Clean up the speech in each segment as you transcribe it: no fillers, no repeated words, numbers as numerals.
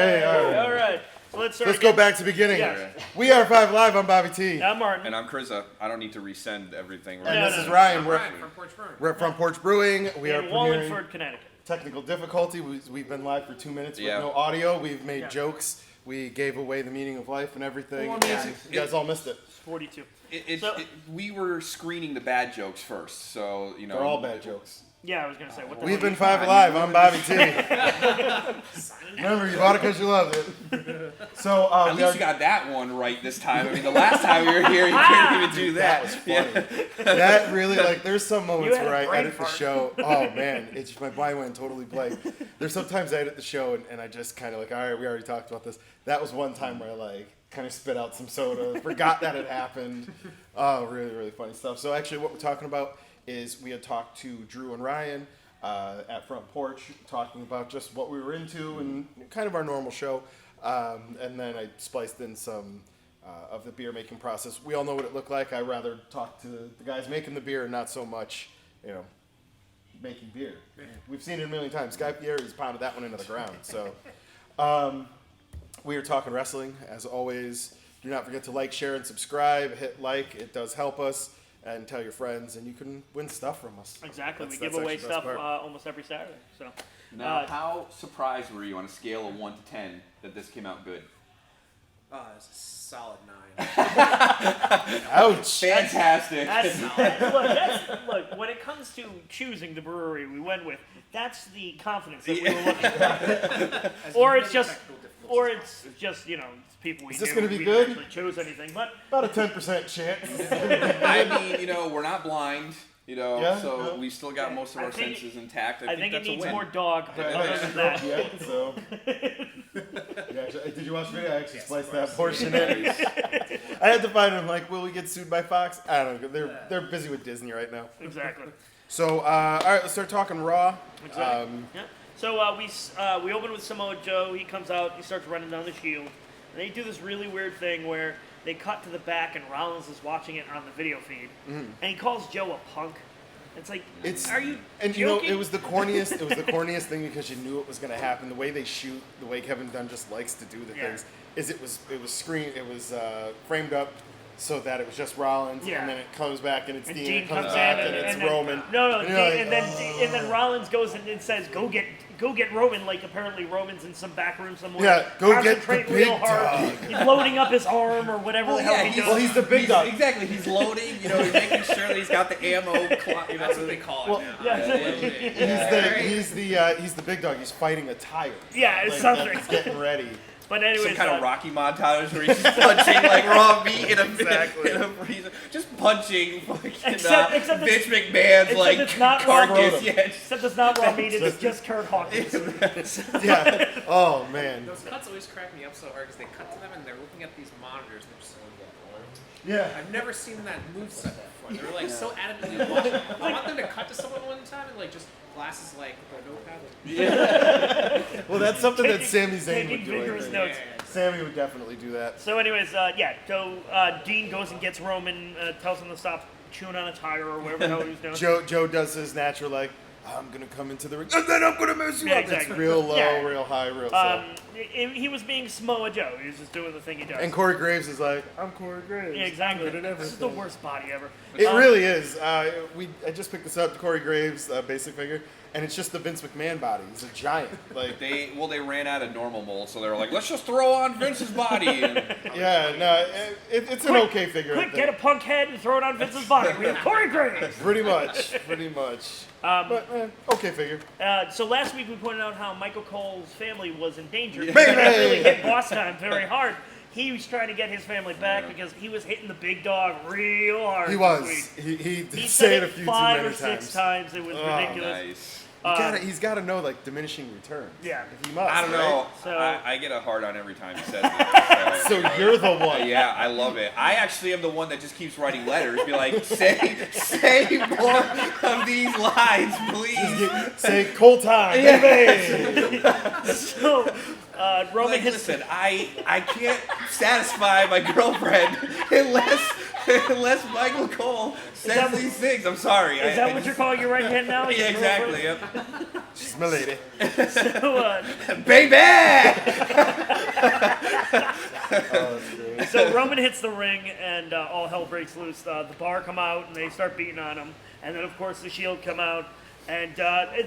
Hey, All right. So let's go back to the beginning. Yes. We are 5Alive. I'm Bobby T. I'm Martin. And I'm Kriza. I don't need to resend everything. And this is Ryan. We're from Porch Brewery. We're from Porch Brewing. We are In premiering. Wallingford, Connecticut. Technical difficulty. We've been live for 2 minutes with Yeah. no audio. We've made jokes. We gave away the meaning of life and everything. Well, I mean, and you guys all missed it. 42. We were screening the bad jokes first, so you know. They're all bad jokes. Yeah, I was gonna say what the We've hell been 5Alive. I'm Bobby T. Remember, you bought it because you loved it. So At least you got that one right this time. I mean, the last time we were here, you couldn't even do that. That was funny. That really, there's some moments You had where a I brain edit the fart. show. Oh man, my mind went totally blank. There's sometimes I edit the show and I just kind of like, all right, we already talked about this. That was one time where I kind of spit out some soda, forgot that it happened. Oh, really, really funny stuff. So actually, what we're talking about is we had talked to Drew and Ryan at Front Porch, talking about just what we were into and kind of our normal show. And then I spliced in some of the beer making process. We all know what it looked like. I rather talk to the guys making the beer and not so much, making beer. We've seen it a million times. Guy Fieri's pounded that one into the ground. So we are talking wrestling. As always, do not forget to like, share, and subscribe. Hit like. It does help us. And tell your friends, and you can win stuff from us. Exactly. That's we give away actually the best stuff part. almost every Saturday. So. Now, how surprised were you on a scale of 1 to 10 that this came out good? It's a solid 9. Ouch! Fantastic. Look, when it comes to choosing the brewery we went with, that's the confidence that we were looking for. Or it's just people we Is this knew. gonna be we good? actually chose anything, but About a 10% chance. I mean, we're not blind, Yeah, so yeah. we still got most of I our think- senses intact. I think it that's a needs win. more dog. But other than that, Yeah, so. Yeah, actually, did you watch the video? I actually spliced that portion in. I had to find him, will we get sued by Fox? I don't know. They're busy with Disney right now. exactly. So, all right, let's start talking Raw. Exactly. Yeah. So we open with Samoa Joe. He comes out. He starts running down the Shield. And they do this really weird thing where they cut to the back and Rollins is watching it on the video feed, and he calls Joe a punk. It's like, are you And joking? it was the corniest. It was the corniest thing because you knew it was going to happen. The way they shoot, the way Kevin Dunn just likes to do the things, is it was framed up so that it was just Rollins, and then it comes back and it's And Dean, comes back in and it's then, Roman. No, and, Dean, you're like, and then Rollins goes in and says, "Go get Roman." Like apparently Roman's in some back room somewhere. Yeah, go get the Concentrate big real hard. dog. He's loading up his arm or whatever the hell he does. Well, he's the big dog. Exactly, he's loading. He's making sure that he's got the ammo. That's what they call it now. He's the big dog. He's fighting a tiger. Yeah, it's something. He's getting ready. But anyways, Some kind of Rocky montage where he's just punching raw meat in a freezer, just punching fucking Except Vince it's- McMahon's it's not raw carcass. meat. Yeah, except it's not raw meat. It's just Kurt Hawkins. Yeah. Oh man. Those cuts always crack me up so hard because they cut to them and they're looking at these monitors and they're just Yeah. I've never seen that moveset before. They're so adamantly watching. I want them to cut to someone one time and just glasses with a notepad. Well, that's something that Sami Zayn taking would do. I vigorous think. notes. Sammy would definitely do that. So anyways, Dean goes and gets Roman, tells him to stop chewing on a tire or whatever the hell he was doing. Joe does his natural I'm gonna come into the ring and then I'm gonna mess you up. Exactly. It's real low, Yeah. real high, real slow. He was being Samoa Joe. He was just doing the thing he does. And Corey Graves is like, I'm Corey Graves. Yeah, exactly. I'm good at This is the everything. worst body ever. It really is. I just picked this up, Corey Graves basic figure, and it's just the Vince McMahon body. He's a giant. They ran out of normal molds, so they were like, let's just throw on Vince's body. And, Yeah, no, it's an okay figure. I Quick, think. get a punk head and throw it on Vince's body. We have Corey Graves. Pretty much. But okay figure. So last week we pointed out how Michael Cole's family was in danger. Baby! That really hit boss time very hard. He was trying to get his family back because he was hitting the big dog real hard. He this was. week. He did He say said it a it few 5 too or many 6 times. times. It was ridiculous. nice. He's got to know diminishing returns. Yeah. He must. I don't know. So- I get a hard on every time he says it. So you're the one. Yeah, I love it. I actually am the one that just keeps writing letters. Be like, say more of these lines, please. Say Cole time. baby. So Roman Like, hits. listen, I can't satisfy my girlfriend unless Michael Cole says these things. I'm sorry. Is that what you're calling your right hand now? Yeah, Your exactly. girlfriend? Yep. She's my lady. So, Baby! so Roman hits the ring, and all hell breaks loose. The Bar come out, and they start beating on him. And then, of course, the Shield come out. And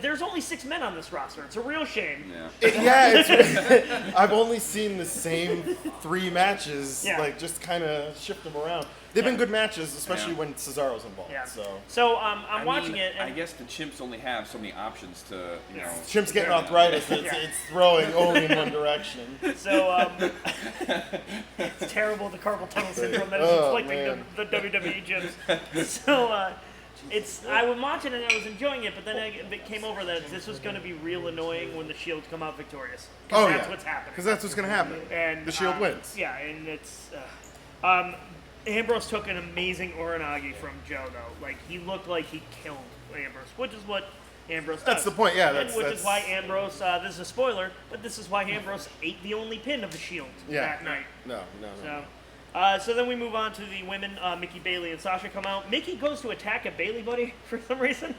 there's only 6 men on this roster. It's a real shame. I've only seen the same 3 matches, Yeah. like just kind of shift them around. They've been good matches, especially when Cesaro's involved. Yeah. So I'm watching it. I And guess the chimps only have so many options to, you know. Chimp's getting arthritis. It's throwing only in one direction. So it's terrible, the carpal tunnel syndrome that is inflicting the WWE gyms. So I was watching it and I was enjoying it, but then it came over that this was going to be real annoying when the Shield come out victorious. That's what's happening. Because that's what's going to happen. And the Shield wins. Yeah, and it's Ambrose took an amazing Uranagi from Joe though. Like he looked like he killed Ambrose, which is what Ambrose does. That's the point. Yeah, which is why Ambrose. This is a spoiler, but this is why Ambrose ate the only pin of the Shield that night. No. So then we move on to the women. Mickey, Bailey, and Sasha come out. Mickey goes to attack a Bailey buddy for some reason.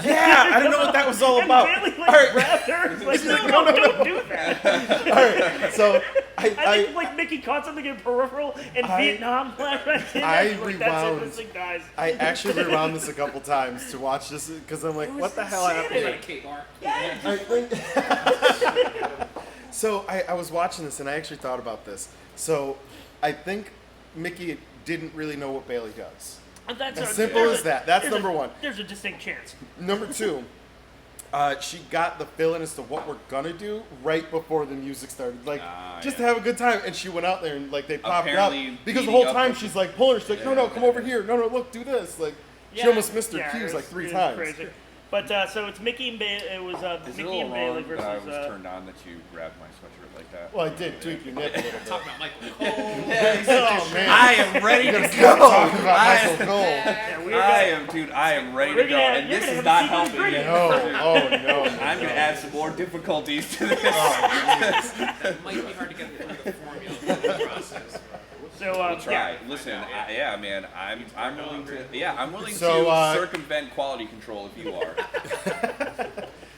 Yeah, I don't know what that was all and about. Bailey grabbed her. Like, no, don't do that. All right, so I think like Mickey caught something in peripheral in Vietnam. I actually rewound this a couple times to watch this because I'm like, what the hell happened? At a K-bar. I think so I was watching this and I actually thought about this. So I think Mickey didn't really know what Bailey does. As simple as that. That's number one. There's a distinct chance. Number 2, she got the feeling as to what we're gonna do right before the music started. Like, just to have a good time. And she went out there and like they popped up because the whole time she's like pulling her. She's like, no, come over here. No, look, do this. Like, she almost missed her cues like 3 times. Crazy. But so it's Mickey and Bailey. It was Mickey and Bailey versus. I was turned on that you grabbed my sweatshirt like that. Well, I did tweak your nip a little bit. Talking about Michael Cole. Oh man, I am ready to go. Talking about I Michael Cole. I am ready to go, and this is not helping me. No, I'm gonna add some more difficulties to this. It might be hard to get through the formula of the process. So we'll try. Listen, man, I'm willing to. I'm willing to circumvent quality control if you are.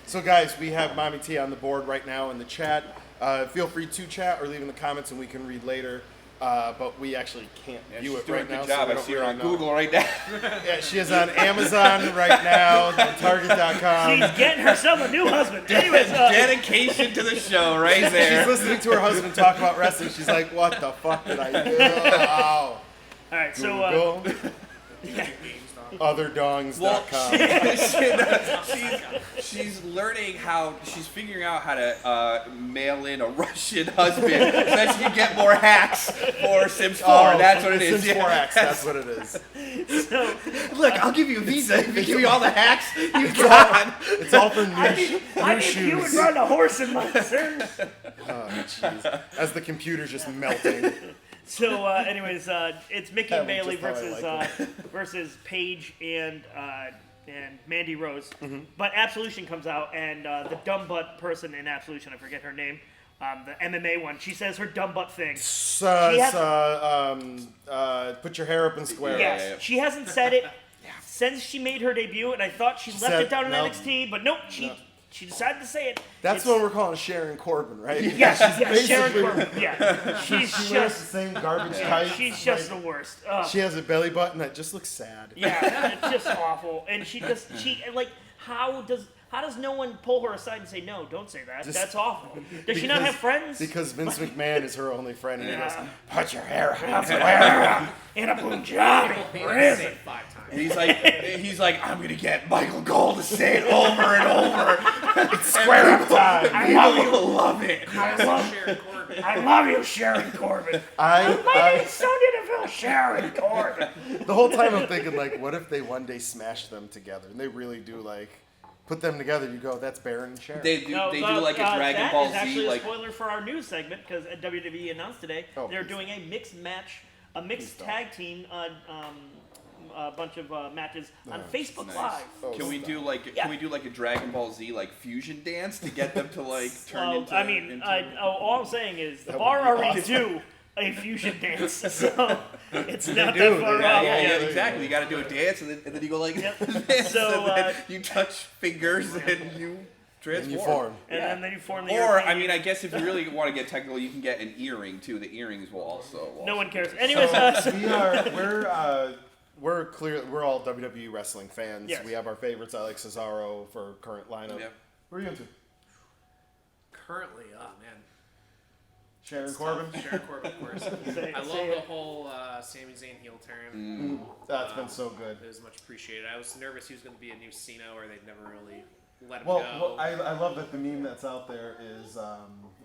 So guys, we have Mommy T on the board right now in the chat. Feel free to chat or leave in the comments and we can read later. But we actually can't view it right now. Good job. So I see her on Google right now. Yeah, she is on Amazon right now, on Target.com. She's getting herself a new husband. Anyways, dedication to the show right there. She's listening to her husband talk about wrestling. She's like, "What the fuck did I do?" Oh. All right, so otherdongs.com. She's learning she's figuring out how to mail in a Russian husband so that she can get more hacks for Sims 4. That's what it is. Sims 4 hacks, that's what it is. So, look, I'll give you a visa if you give me all the hacks you've got. It's all for new I think shoes. you would run a horse in my concern. Oh, jeez. As the computer's just melting. So, anyways, it's Mickey and Bailey just how I versus Paige and Mandy Rose. Mm-hmm. But Absolution comes out, and the dumb butt person in Absolution, I forget her name, the MMA one, she says her dumb butt thing. Put your hair up and square. Yes, she hasn't said it since she made her debut, and I thought she left it down in no. NXT, but nope, she decided to say it. That's what we're calling Sharon Corbin, right? Yes, Sharon Corbin. Yeah, she's she wears just the same garbage tights. she's just the worst. She has a belly button that just looks sad. Yeah, it's just awful. And she how does no one pull her aside and say, no, don't say that. That's awful. Does she not have friends? Because Vince McMahon is her only friend, and he goes, put your hair up. In a Punjabi. Where is it? 5 times. And he's like, I'm gonna get Michael Cole to say it over and over. It's square up time. I love it. I love you, Sharon Corbin. I name's Sonya Deville, Sharon Corbin. the whole time I'm thinking, like, what if they one day smash them together? And they really do, like, put them together. You go, that's Baron and Sharon. They do like a Dragon Ball Z. That is actually like a spoiler for our news segment, because WWE announced today they're doing a mixed tag team a bunch of matches on Facebook nice. Live. Can we do like a Dragon Ball Z like fusion dance to get them to like turn into? I mean, all I'm saying is the Bar already do a fusion dance, so it's not do, that far they- off. Yeah, yeah, exactly. You got to do a dance, and then you go like Yep. this, So, and then you touch fingers, and you transform. And you form. And then you form the Or, European I mean, I guess if you really want to get technical, you can get an earring too. The earrings will also. No one cares. Anyways, We're all WWE wrestling fans. Yes. We have our favorites. I like Cesaro for current lineup. Yep. Who are you into? Currently, oh man. Sharon It's Corbin. tough. Sharon Corbin, of course. Say- I love say the it. whole Sami Zayn heel turn. That's been so good. It was much appreciated. I was nervous he was going to be a new Cena, or they'd never really let him Well, go. I love that the meme that's out there is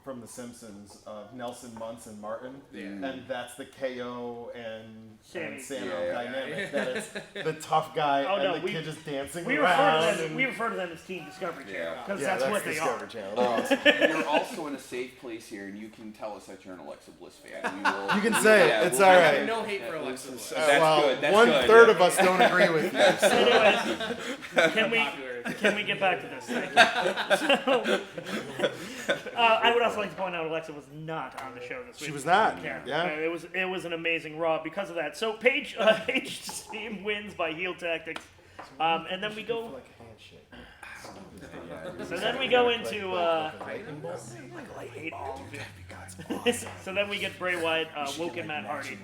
from The Simpsons of Nelson, Muntz, and Martin, and that's the KO and Sammy. Sam Yeah, yeah, dynamic. yeah. That it's the tough guy Oh, and no, the we- kid just dancing we around. refer to them. and- We refer to them as Team Discovery Channel Yeah. because yeah, that's what they Discovery are. Channel. They're awesome. You're also in a safe place here, and you can tell us that you're an Alexa Bliss fan. We will, You can say it. It's all I right. have no hate for Alexa Bliss. That's well, good. That's one good. third of us don't agree with you. So. Anyways, Popular. can we get back to this? Thank you. I would also like to point out Alexa was not on the show this week. She was not. Yeah, Yeah. it was an amazing Raw because of that. So Paige team wins by heel tactics, and then we go. So then we go into. I hate all of it. So then we get Bray Wyatt, Woken Matt Hardy,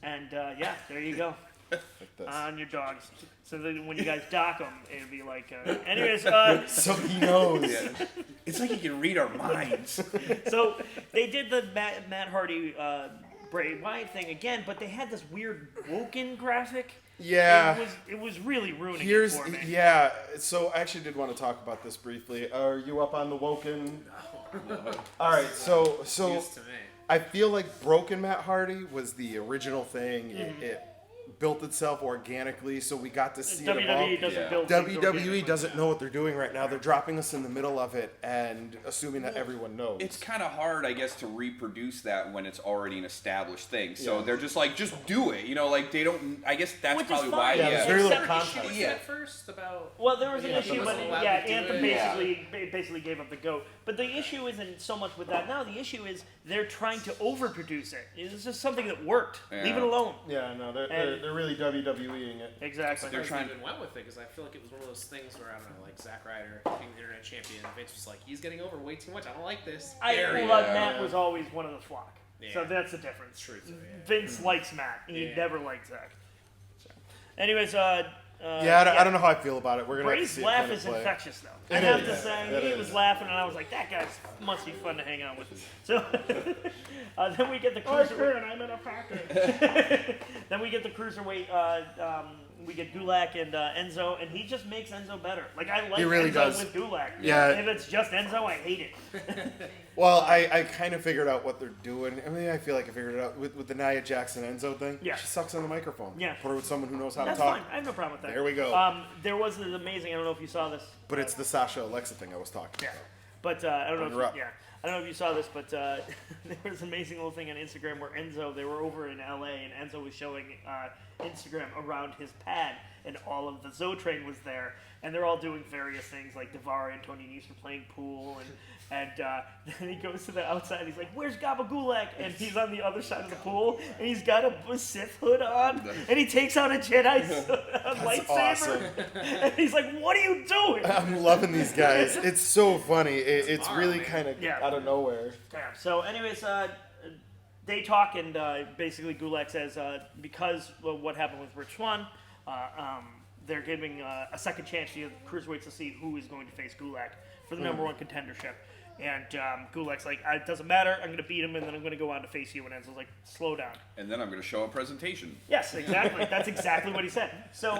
and yeah, there you go. On your dogs. So then when you guys dock them, it'd be like. Anyways, So he knows. It's like he can read our minds. so they did the Matt Hardy Bray Wyatt thing again, but they had this weird Woken graphic. Yeah. It was really ruining Here's it for me. yeah. So I actually did want to talk about this briefly. Are you up on the Woken? All right. So News to me. I feel like Broken Matt Hardy was the original thing. It built itself organically, so we got to see it WWE evolve. doesn't Yeah. build things WWE organically. doesn't know what they're doing right now. They're dropping us in the middle of it and assuming that everyone knows. It's kind of hard, I guess, to reproduce that when it's already an established thing. So Yeah. they're just like, just do it. You know, like they don't. I guess that's Which is probably fine. why. Yeah, Yeah. there's very little Except context. issues Yeah. at first about. Well, there was an Yeah, issue, he but wasn't allowed yeah, to do Anthem it. basically gave up the goat. But the issue isn't so much with that now. The issue is they're trying to overproduce it. It's just something that worked. Yeah. Leave it alone. yeah, no, they're And- they're really WWEing it. Exactly. They're trying- Even went with it because I feel like it was one of those things where I don't know, like Zack Ryder being the internet champion, Vince was like, he's getting over way too much. I don't like this. Very- Matt was always one of the flock. So Yeah. that's the difference. True, too, yeah. Vince likes Matt. He Yeah. never liked Zach. So. Anyways, Yeah, I don't know how I feel about it. We're gonna have to Bray's see it laugh kind of is play. infectious, though. I It have is. to say, It he is. was laughing, and I was like, that guy must be fun to hang out with. So then we get the cruiserweight. I'm in a package. Then we get the cruiserweight. We get Gulak and Enzo, and he just makes Enzo better. Like I like He really Enzo does. with Gulak. Yeah. If it's just Enzo, I hate it. Well, I kind of figured out what they're doing. I mean, I feel like I figured it out with the Nia Jackson Enzo thing. Yeah. She sucks on the microphone. Yeah. Put her with someone who knows how That's to talk. fine. I have no problem with that. There we go. There was an amazing. I don't know if you saw this. But it's the Sasha Alexa thing I was talking Yeah. about. But I don't know. You're If up. you, yeah, I don't know if you saw this, but there was an amazing little thing on Instagram where Enzo. They were over in LA, and Enzo was showing Instagram around his pad, and all of the Zo Train was there, and they're all doing various things like Devar and Tony Nese are playing pool, and then he goes to the outside. He's like, "Where's Gabagulak?" And he's on the other side of the pool, and he's got a Sith hood on, and he takes out a Jedi lightsaber, awesome. and he's like, "What are you doing?" I'm loving these guys. It's so funny. It's tomorrow, really man. kind of Yeah. out of nowhere. Yeah. So, anyways, they talk, and basically Gulak says because of what happened with Rich Swann, they're giving a second chance to the cruiserweights to see who is going to face Gulak for the number one contendership. And Gulak's like, it doesn't matter. I'm going to beat him, and then I'm going to go on to face you. And Enzo's like, slow down. And then I'm going to show a presentation. Yes, exactly. That's exactly what he said. So,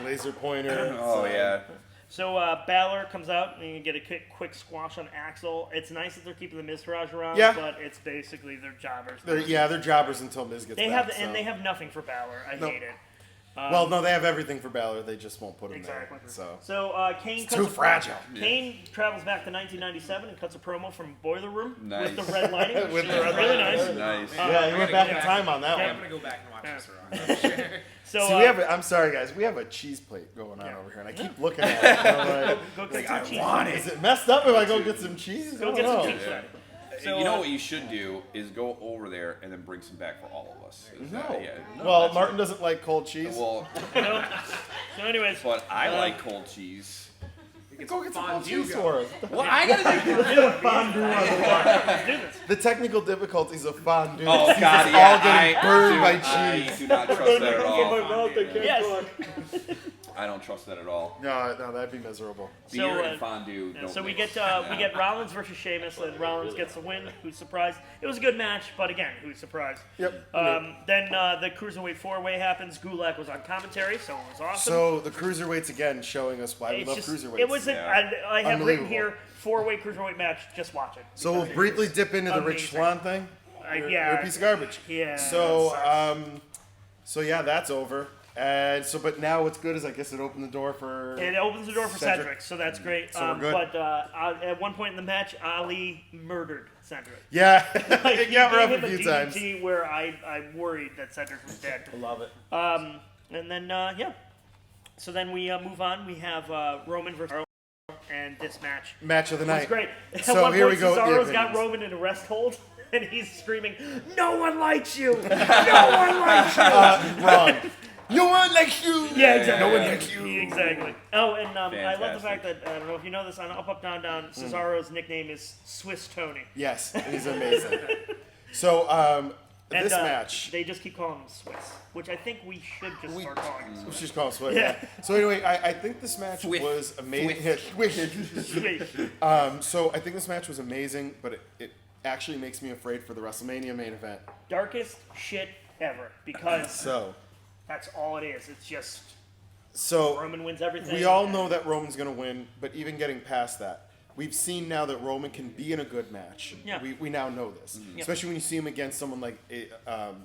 Laser pointer. Oh yeah. so Balor comes out, and you get a quick squash on Axel. It's nice that they're keeping the Miztourage around, Yeah. but it's basically their jobbers. They're jobbers until Miz gets They back. have, and so. they have nothing for Balor. I Nope. hate it. Well, no, they have everything for Balor. They just won't put him Exactly. there. So So Kane it's too cuts fragile. Kane travels back to 1997 and cuts a promo from Boiler Room Nice. with the red lighting. With which the is red really lighting. nice. Nice. Yeah, he went back in yeah. time on that Yeah. I'm one. gonna go back and watch Yeah. this around. For sure. So See, we have. I'm sorry, guys. We have a cheese plate going on Yeah. over here, and I keep looking at it. And I'm like, go get some cheese. is it messed up if I go get some cheese? Go I get don't some know. cheese. Yeah. So, you know what you should do is go over there and then bring some back for all of us. Is that- Well, that's Martin doesn't like cold cheese. Well, so anyways, but I like cold cheese. Go get some cold fondue cheese going. for us. Well, I gotta do. let's do this. The technical difficulties of fondue. Oh It's God, all yeah, getting burned by I cheese. do not trust that at all. Yes. I don't trust that at all. No, that'd be miserable. Beer So, and fondue. Yeah, Don't so we mix. get Rollins versus Sheamus, and Rollins gets the win. Who's surprised? It was a good match, but again, who's surprised? Yep. Then the Cruiserweight 4-way happens. Gulak was on commentary, so it was awesome. So the cruiserweights again showing us why we It's love just, cruiserweights. it was. Yeah. I have written Unbelievable. here 4-way Cruiserweight match. Just watch it. So we'll briefly dip into the Rich amazing. Swann thing. You're a piece of garbage. Yeah. So yeah, that's over. And so, but now what's good is I guess it opened the door for. It opens the door for Cedric. Cedric, so that's great. So we're good. But at one point in the match, Ali murdered Cedric. Yeah, Like, it he got gave rough him a few times. DDT where I'm worried that Cedric was dead. I love it. And then yeah, so then we move on. We have Roman versus Cesaro, and this match Match of the was night. great. So At one here point, we go with the Cesaro's got opinions. Roman in a rest hold, and he's screaming, "No one likes you! No one likes you!" Wrong. No one likes you. Yeah, exactly. No one likes you. Exactly. Oh, and I love the Fantastic. fact that I don't know if you know this on Up Up Down Down. Cesaro's nickname is Swiss Tony. Yes, he's amazing. So And, this match. they just keep calling him Swiss, which I think we should just start calling him We Swiss. should just call it Swift. Yeah. So anyway, I think this match Swift. was amazing. Yeah, Swift. Sweet. So I think this match was amazing, but it actually makes me afraid for the WrestleMania main event. Darkest shit ever, because So that's all it is. It's just So Roman wins everything. we all know that Roman's going to win, but even getting past that, we've seen now that Roman can be in a good match. Yeah. We now know this, Yep. especially when you see him against someone like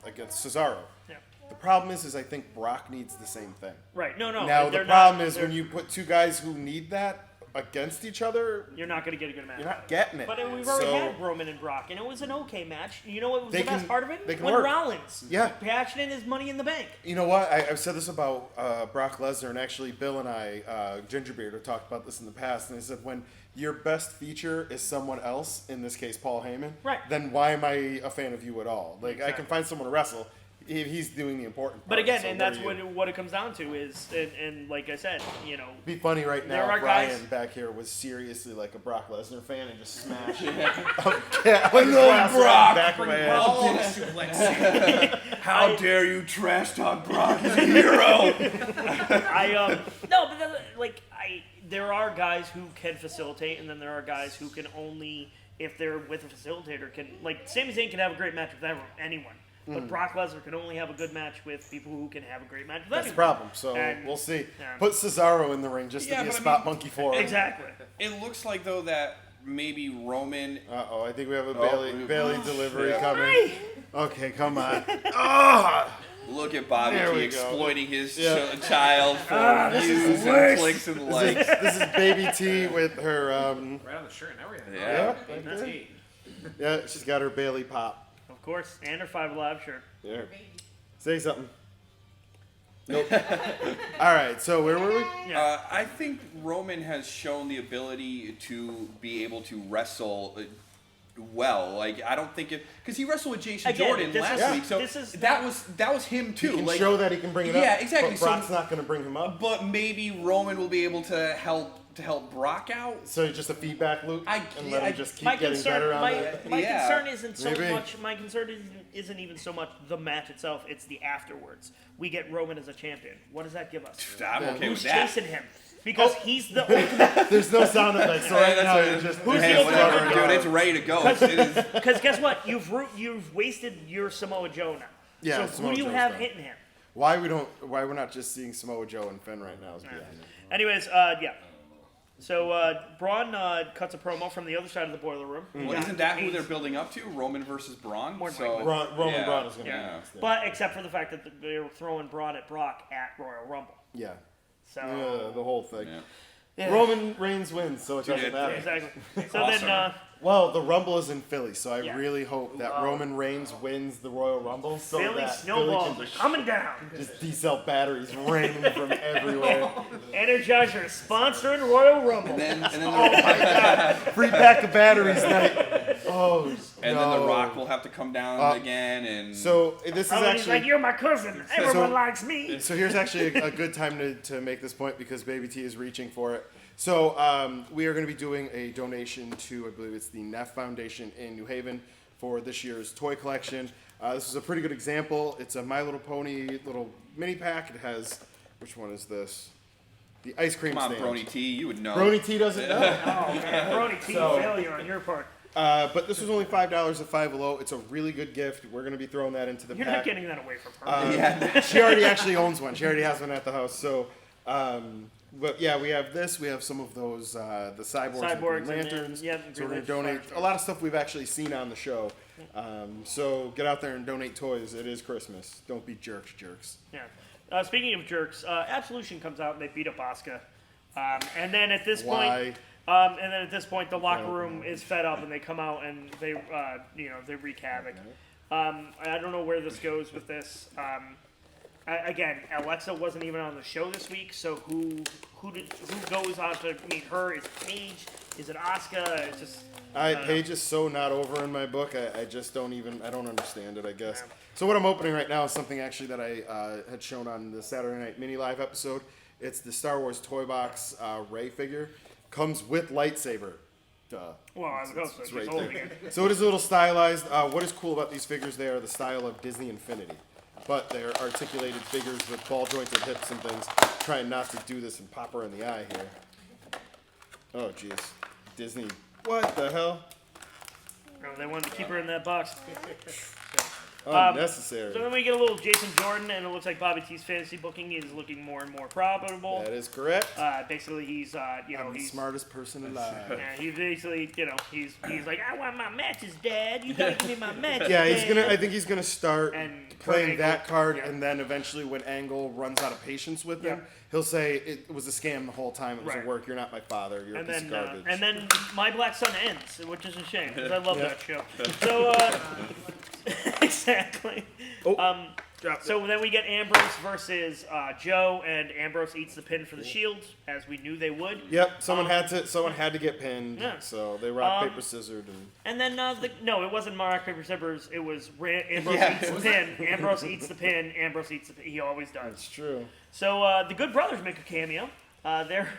against Cesaro. Yeah. The problem is I think Brock needs the same thing. Right. No. Now the they're problem not- is they're- when you put two guys who need that against each other, you're not going to get a good match. you're not getting it. But we've already So- had Roman and Brock, and it was an okay match. You know what was They the best can- part of it? they can When work. Rollins, Yeah. passionate as Money in the Bank. You know what? I've said this about Brock Lesnar, and actually Bill and I, Gingerbeard, have talked about this in the past, and they said when your best feature is someone else, in this case Paul Heyman, Right. then why am I a fan of you at all? Like, I can Exactly. find someone to wrestle. He's doing the important part. But again, so and what that's are you? what it comes down to is, and like I said, you know, It'd be funny right There now are if Ryan guys- back here was seriously like a Brock Lesnar fan and just smashed I love Brock. back of my head. Oh, suplex. How dare you trash talk Brock? He's a hero. no, but there are guys who can facilitate, and then there are guys who can only, if they're with a facilitator, can, like, Sami Zayn can have a great match with anyone. But Brock Lesnar can only have a good match with people who can have a great match with That's the anyone. problem. So And- we'll see. yeah. Put Cesaro in the ring just to Yeah, be a but I spot mean- monkey for him. Exactly. It looks like though that maybe Roman. Uh-oh, I think we have a Oh, Bailey delivery yeah. coming. Okay, come on. Ah! Look at Bobby There T we go. exploiting his Yeah. child for this is views and worse. clicks and likes. This is Baby T with her, Right on the shirt and everything. Yeah. right That's there. heat. Yeah, she's got her Bailey pop. Of course, and her 5Alive shirt. Yeah. Say something. Nope. All right, so where were we? I think Roman has shown the ability to be able to wrestle well. Like I don't think it because he wrestled with Jason Again, Jordan this last is- week, so this is- that was him He too. can Like, show that he can bring it up. Yeah, exactly. But So- Brock's not going to bring him up. but maybe Roman will be able to help Brock out. So it's just a feedback loop, and let him just keep My getting concern, better on my, it. my Yeah. concern isn't so Maybe. much. My concern isn't even so much the match itself. It's the afterwards. We get Roman as a champion. What does that give us? I'm okay Who's with that. chasing him? Because he's the ultimate. There's no sound effects, so right That's now what you're it is. just Who's Hey, the whatever, ultimate dude. It's ready to go. It is. Because guess what? You've wasted your Samoa Joe now. Yeah, So Samoa who do you Joe's have done. hitting him? why we're not just seeing Samoa Joe and Finn right now is beyond me. Anyways, yeah. So Braun cuts a promo from the other side of the boiler room. Well, isn't that who they're building up to? Roman versus Braun. More So Roman yeah. Braun is going to Yeah. be next. Yeah. But except for the fact that they're throwing Braun at Brock at Royal Rumble. Yeah. So The whole thing. Yeah. yeah. Roman Reigns wins, so it Dude, doesn't it- matter. Exactly. So Awesome. then, Well, the Rumble is in Philly, so I Yeah. really hope that Roman Reigns wins the Royal Rumble so Philly that snowballs Philly are can coming down. just D-cell batteries raining from everywhere. Energizer sponsoring Royal Rumble. And then Free pack of batteries night. Oh, And no. then The Rock will have to come down again, and So this is He's actually. like, you're my cousin. Everyone likes me. So here's actually a good time to make this point because Baby T is reaching for it. So we are going to be doing a donation to, I believe it's the Neff Foundation in New Haven for this year's toy collection. This is a pretty good example. It's a My Little Pony little mini pack. It has, which one is this? The ice cream come on, stand. Brony T, you would know. Brony T doesn't know. Oh, man. Brony T So- failure on your part. But this was only $5 at 5 It's a really good gift. We're going to be throwing that into the You're pack. not getting that away from her. Yeah. She already actually owns one. She already has one at the house. So, but yeah, we have this. We have some of those, the cyborgs and Cyborgs Green and then- Lanterns. yeah, So we're going to Green donate Lanterns. a lot of stuff we've actually seen on the show. So get out there and donate toys. It is Christmas. Don't be jerks. Yeah. Speaking of jerks, Absolution comes out and they beat up Asuka. And then at this Why? point, the locker room is fed up and they come out and they, they wreak havoc. I don't know where this goes with this. Again, Alexa wasn't even on the show this week, so who goes on to meet her? Is it Paige? Is it Asuka? It's just Paige is so not over in my book. I just don't understand it, I guess. Yeah. So what I'm opening right now is something actually that I had shown on the Saturday Night Mini Live episode. It's the Star Wars Toy Box Rey figure. Comes with lightsaber. Duh. well, I would hope so. It's She's right holding there. it. So it is a little stylized. What is cool about these figures, they are the style of Disney Infinity. But they're articulated figures with ball jointed hips and things. Trying not to do this and pop her in the eye here. Oh, jeez. Disney. What the hell? No, they wanted to keep her in that box. Unnecessary. So then we get a little Jason Jordan, and it looks like Bobby T's fantasy booking is looking more and more profitable. That is correct. Basically, he's I'm the he's smartest person alive. yeah, he's basically he's like, I want my matches, Dad. You gotta give me my matches. Yeah, he's Dad." gonna. I think he's gonna start And playing Kurt that Angle, card, yeah. and then eventually, when Angle runs out of patience with him, Yeah. he'll say it was a scam the whole time. It was Right. a work. You're not my father. You're And a piece then, of garbage. and then My Black Sun ends, which is a shame because I love Yeah. that show. So, exactly. Oh, So then we get Ambrose versus Joe, and Ambrose eats the pin for the Shield, as we knew they would. Yep, someone had to get pinned. Yeah. So they rock paper scissors And then no, it wasn't rock paper scissors. It was Ambrose Yeah. eats the pin. Ambrose eats the pin. Ambrose eats the pin. He always does. It's true. So the Good Brothers make a cameo. They're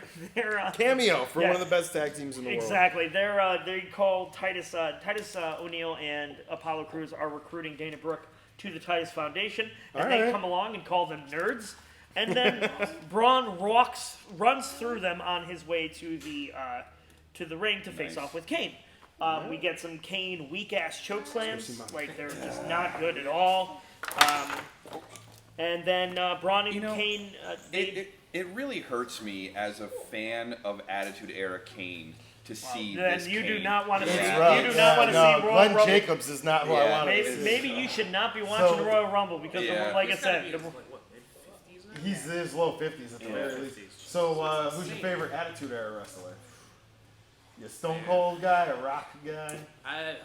Cameo for Yeah. one of the best tag teams in the world. exactly. They call Titus O'Neil and Apollo Crews are recruiting Dana Brooke to the Titus Foundation, and they Alright. come along and call them nerds. And then Braun runs through them on his way to the ring to face off with Kane. We get some Kane weak ass choke slams, like they're just not good at all. And then Braun and Kane. It really hurts me as a fan of Attitude Era Kane to see Then this you Kane. do not want to see. Yeah. Rough. You do not want to see Royal Glenn Rumble. Jacobs is not who I Yeah. want to see. Maybe you should not be watching So- the Royal Rumble because, Yeah. like I He's gotta said, be the- in, like, what, mid-50s now? He's in his low 50s at the very least. So who's your favorite Attitude Era wrestler? You Stone Cold guy, a Rock guy? I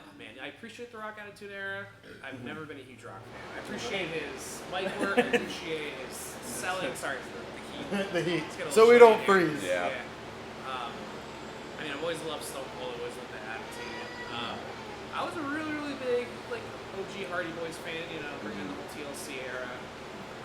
appreciate the Rock Attitude Era. I've never been a huge Rock fan. I appreciate his mic work. I appreciate his selling. Sorry for the heat. The Heat. Let's get a So little we don't shady here. freeze. Yeah. I've always loved Stone Cold. Always loved the attitude. I was a really, really big OG Hardy Boys fan. Bringing in the whole TLC era.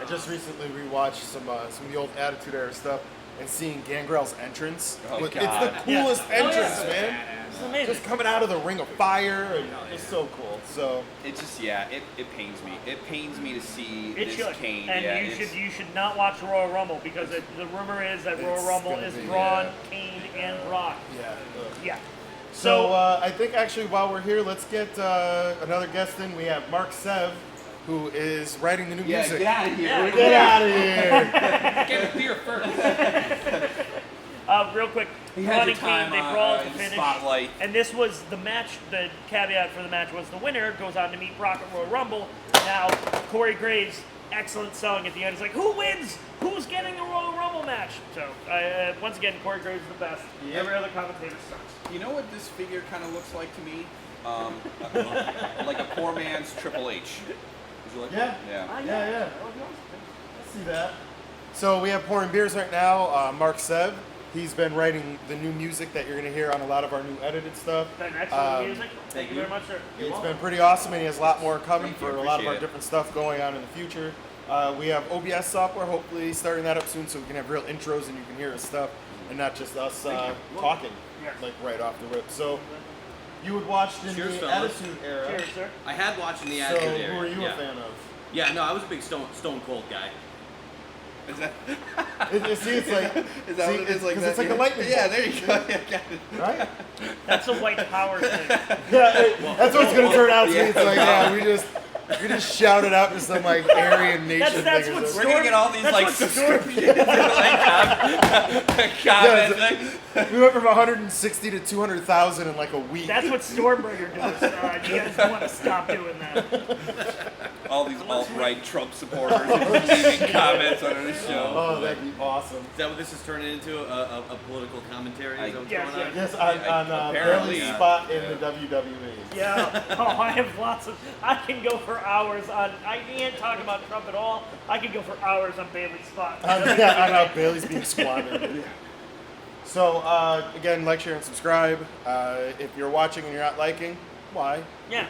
I just recently rewatched some of the old Attitude Era stuff and seeing Gangrel's entrance. Oh, It's God. the coolest entrance, So man. badass. it's amazing. Just coming out of the Ring of Fire, and it's so cool. So It just it pains me. It pains me to see It this should, Kane. and yeah, you should not watch the Royal Rumble because the rumor is that Royal It's Rumble gonna is be, Braun, yeah. Kane, and Brock. yeah. Yeah. So I think actually while we're here, let's get another guest in. We have Mark Sev, who is writing the new music. out of here. Yeah. Get out of here! Get a beer first. Real quick, He Braun had your and Kane, time they brawl to in the finish. spotlight. And this was the match. The caveat for the match was the winner goes on to meet Brock at Royal Rumble. Now, Corey Graves, excellent selling at the end. He's like, who wins? Who's getting the Royal Rumble match? So, once again, Corey Graves is the best. Yep. Every other commentator sucks. You know what this figure kind of looks like to me? Like a poor man's Triple H. Would you like Yeah. that? Yeah. Yeah. I see that. So we have pouring beers right now. Mark Sev. He's been writing the new music that you're going to hear on a lot of our new edited stuff. Been excellent music. Thank you very much, sir. It's been pretty awesome, and he has a lot more coming Thank you, for a lot of our appreciate it. different stuff going on in the future. We have OBS software, hopefully starting that up soon, so we can have real intros and you can hear his stuff, and not just us talking like right off the rip. So you would watch in Cheers, the fellas. Attitude Era. Cheers, sir. I had watched in the So Attitude Era. who are you yeah. a fan of? Yeah, no, I was a big Stone Cold guy. Is that? See, it's like Is that what it is like 'cause that? it's like a lightning Yeah, bolt. there you go. Yeah, got it. Right? That's a white power thing. That's what it's gonna turn out to be. It's like, we just shouted out to some like Aryan nation That's thing or what something. We're gonna get all these That's like what subscriptions and like comments. Like, We went from 160 to 200,000 in like a week. That's what Stormbreaker does. You guys want to stop doing that. all these alt-right Trump supporters leaving comments on our show. Oh, that'd be awesome. Is that what this is turning into? A political commentary? Is that what's Yes, going on? Yes, on Apparently, Bailey's yeah. spot in the WWE. Yeah. Oh, I have lots of. I can go for hours on. I can't talk about Trump at all. I could go for hours on Bailey's spot. On how Bailey's being squandered. So, again, like, share, and subscribe. If you're watching and you're not liking, why? Yeah.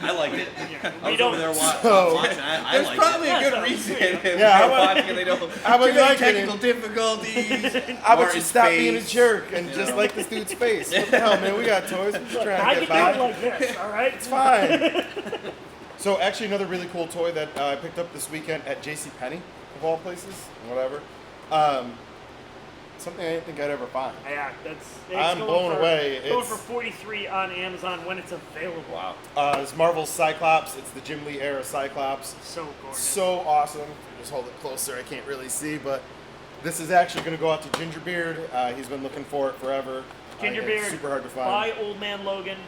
I liked it. Yeah. I We was don't. over there So- watching. I There's liked probably it. a good Yeah, reason so- if Yeah, they're how about- watching and they don't. how about too you many like it? technical difficulties. How about you Martin's stop being a face. jerk and just like this dude's face? What the hell, man? We got toys. We're just trying I to can get do by. it like this. All right. It's fine. So actually, another really cool toy that I picked up this weekend at JCPenney, of all places, whatever. Something I didn't think I'd ever find. Yeah, it's I'm going blown for, away. Going It's- for 43 on Amazon when it's available. Wow. It's Marvel's Cyclops. It's the Jim Lee era Cyclops. So gorgeous. So awesome. Just hold it closer. I can't really see, but this is actually going to go out to Gingerbeard. He's been looking for it forever. Gingerbeard. It's super hard to find. Buy Old Man Logan.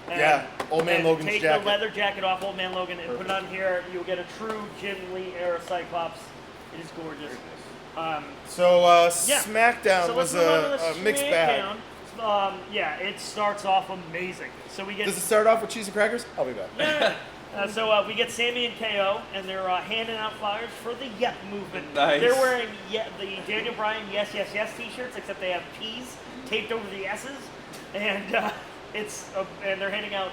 And, Yeah, Old Man and Logan's take jacket. the leather jacket off Old Man Logan and put it on here. You'll get a true Jim Lee era Cyclops. It is gorgeous. So Yeah. SmackDown So was let's move on to a the mixed bag. SmackDown. Yeah, it starts off amazing. So we get Does it start off with cheese and crackers? I'll be back. yeah. So we get Sammy and KO, and they're handing out flyers for the Yep movement. Nice. They're wearing the Daniel Bryan Yes Yes Yes T-shirts, except they have P's taped over the S's, and and they're handing out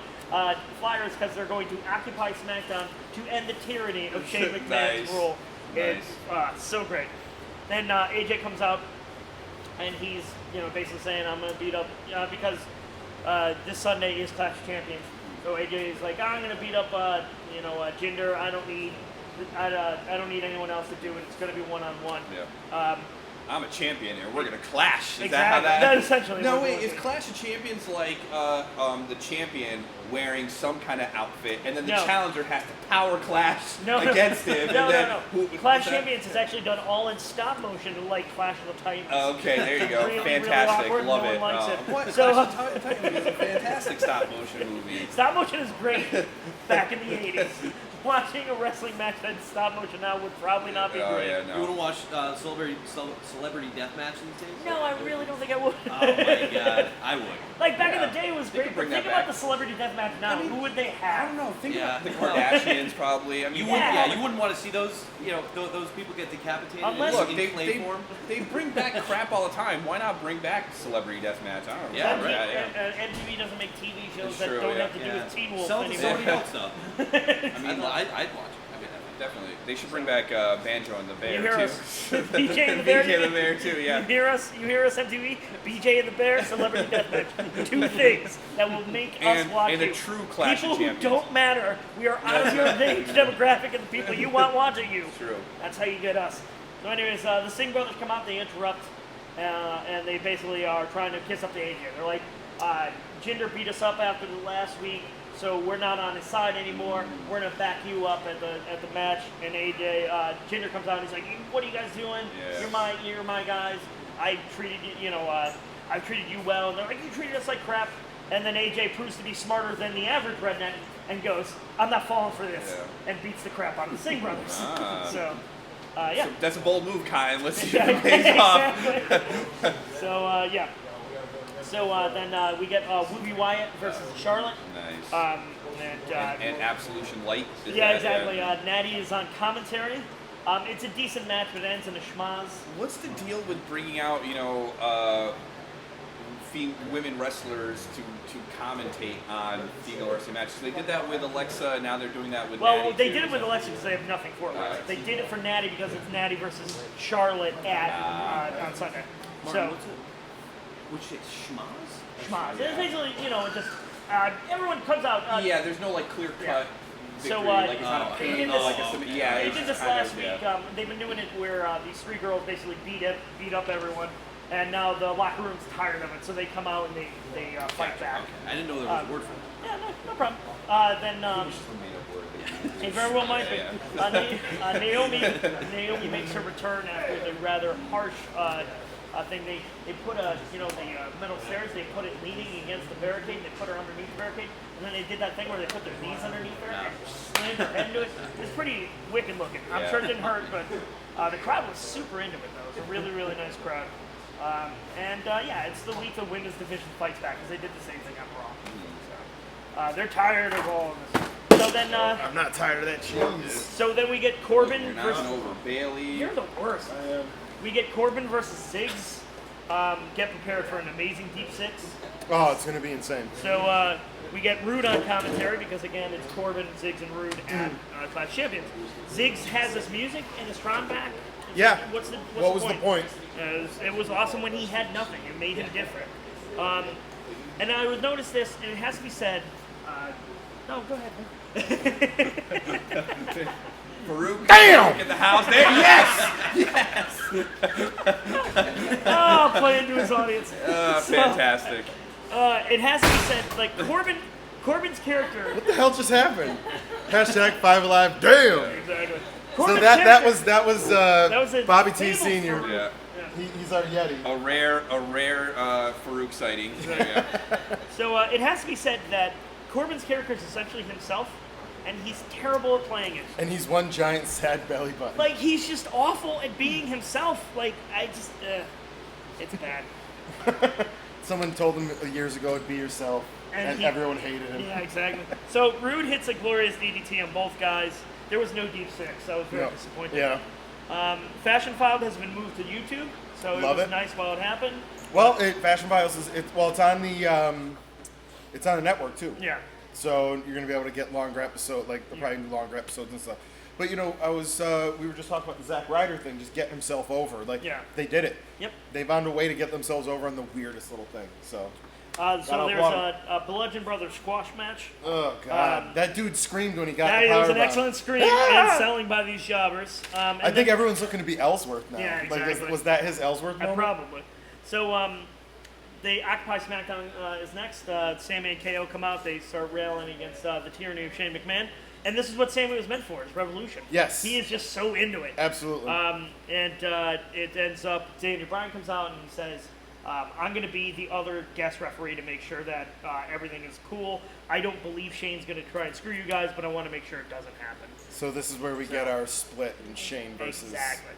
flyers because they're going to occupy SmackDown to end the tyranny of Shane McMahon's Nice. rule. It's Nice. so great. Then AJ comes out, and he's basically saying, "I'm going to beat up because this Sunday is Clash of Champions." So AJ is like, "I'm going to beat up Jinder. I don't need anyone else to do it. It's going to be one-on-one." Yeah. I'm a champion here. We're gonna clash. Is Exactly. that how that? That's essentially No, what wait. it Is is. Clash of Champions like the champion wearing some kind of outfit, and then the No. challenger has to power clash No, against him? No, and then no. who- Clash who's that? Champions is actually done all in stop motion, like Clash of the Titans. Okay, there you go. Really, really Fantastic. awkward, Love no it. one likes it. What? So, Clash of Titans is a fantastic stop motion movie. Stop motion is great back in the 80s. Watching a wrestling match that's stop motion now would probably not be Oh great. yeah, You no. want to watch Celebrity Deathmatch these days? No, I really don't think I would. Oh my god, I would. Like back in Yeah. the day, it was They great. could But bring think that about back. the celebrity deathmatch now. I mean, Who would they I have? don't know. Think Yeah. about the Kardashians, probably. I mean, Yeah. You wouldn't want to see those. Those people get decapitated Unless- Look, in they, clay they, form. they bring back crap all the time. Why not bring back Celebrity Deathmatch? I don't know. Yeah, right. MTV doesn't make TV shows That's that true, don't yeah. have to do with Teen Wolf Sell to anymore. somebody else though. I mean, I'd watch it. Definitely. They should bring back Banjo and the Bear, You hear too. us? BJ and the Bear? BJ and the Bear, too, You yeah. hear us, MTV? BJ and the Bear, Celebrity Deathmatch. Two things that will make us watch and you. a true Clash People of who Champions. don't matter. We are out of your age demographic and the people you want watching you. True. That's how you get us. So anyways, the Singh brothers come out, they interrupt, and they basically are trying to kiss up to AJ. They're like, Jinder beat us up after the last week, so we're not on his side anymore. We're gonna back you up at the match. And AJ, Jinder comes out and he's like, "What are you guys doing? Yeah. You're my guys. I treated you, I've treated you well." And they're like, "You treated us like crap." And then AJ proves to be smarter than the average redneck and goes, "I'm not falling for this," and beats the crap out of the Singh brothers. Ah. So, yeah. So that's a bold move, Kyle. Let's see if Yeah, it pays off. exactly. So, yeah. So then we get Ruby Wyatt versus Charlotte. Nice. And And Absolution Light. Is yeah, that, exactly. Natty is on commentary. It's a decent match, but it ends in a schmaz. What's the deal with bringing out, women wrestlers to commentate on female wrestling matches? They did that with Alexa, and now they're doing that with Natty. Well, they too, did it with so- Alexa because they have nothing for Alexa. Alright. They did it for Natty because it's Natty versus Charlotte on Sunday. Martin, So, what's it? Which is schmaz? schmaz. It's basically, it just everyone comes out. Yeah, there's no like clear cut victory. So, like it's not a they pain. did Like this- yeah, They it's did this kind last of, week. yeah. They've been doing it where these three girls basically beat up everyone, and now the locker room's tired of it, so they come out and they fight back. I didn't know there was a word for that. Yeah, no problem. Then it very well might be. Naomi makes her return after the rather harsh thing. They put the metal stairs. They put it leaning against the barricade. They put her underneath the barricade, and then they did that thing where they put their knees underneath her and slammed her head into it. It's pretty wicked looking. I'm sure it didn't hurt, but the crowd was super into it though. It was a really really nice crowd. It's the week the women's division fights back because they did the same thing on Raw. So, they're tired of all of this. So then, I'm not tired of that cheese. so then we get Corbin You're versus. not over Bailey. You're the worst. I am. We get Corbin versus Ziggs. Get prepared for an amazing deep six. Oh, it's gonna be insane. So we get Rude on commentary because again it's Corbin, Ziggs, and Rude at Clash Champions. Ziggs has this music and his Tron back. Yeah. What's What was the point? It was awesome when he had nothing. It made him different. And I would notice this, and it has to be said. No, go ahead. Man. Farouk. Damn! In the house there. Yes. Oh, play into his audience. Fantastic. It has to be said, like Corbin's character. What the hell just happened? Hashtag 5Alive. Damn. Exactly. So Corbin's that character- was a Bobby T table Senior. for- Yeah. He's our Yeti. A rare Farouk sighting. Yeah. So it has to be said that Corbin's character is essentially himself, and he's terrible at playing it. And he's one giant sad belly button. Like he's just awful at being himself. Like it's bad. Someone told him years ago to be yourself, and he- everyone hated him. Yeah, exactly. So Rude hits a glorious DDT on both guys. There was no deep six, so I was very No. disappointed. Yeah. Fashion Filed has been moved to YouTube, so Love it was it. nice while it happened. Well, Fashion Files is it's on the network too. Yeah. So you're gonna be able to get longer episodes, like they'll probably do longer episodes and stuff. But we were just talking about the Zack Ryder thing, just getting himself over. Like they did it. Yep. They found a way to get themselves over on the weirdest little thing. So. So there's applaud a Bludgeon Brothers squash match. Oh god, that dude screamed when he got the It was an powerbomb. excellent scream Ah! and selling by these jobbers. I think everyone's looking to be Ellsworth now. Yeah, Like, exactly. was that his Ellsworth moment? Probably. So they Occupy SmackDown is next. Sammy and KO come out. They start railing against the tyranny of Shane McMahon. And this is what Sammy was meant for, is revolution. Yes. He is just so into it. Absolutely. It ends up, Daniel Bryan comes out and he says, I'm going to be the other guest referee to make sure that everything is cool. I don't believe Shane's going to try and screw you guys, but I want to make sure it doesn't happen. So this is where we get our split in Shane versus. Exactly.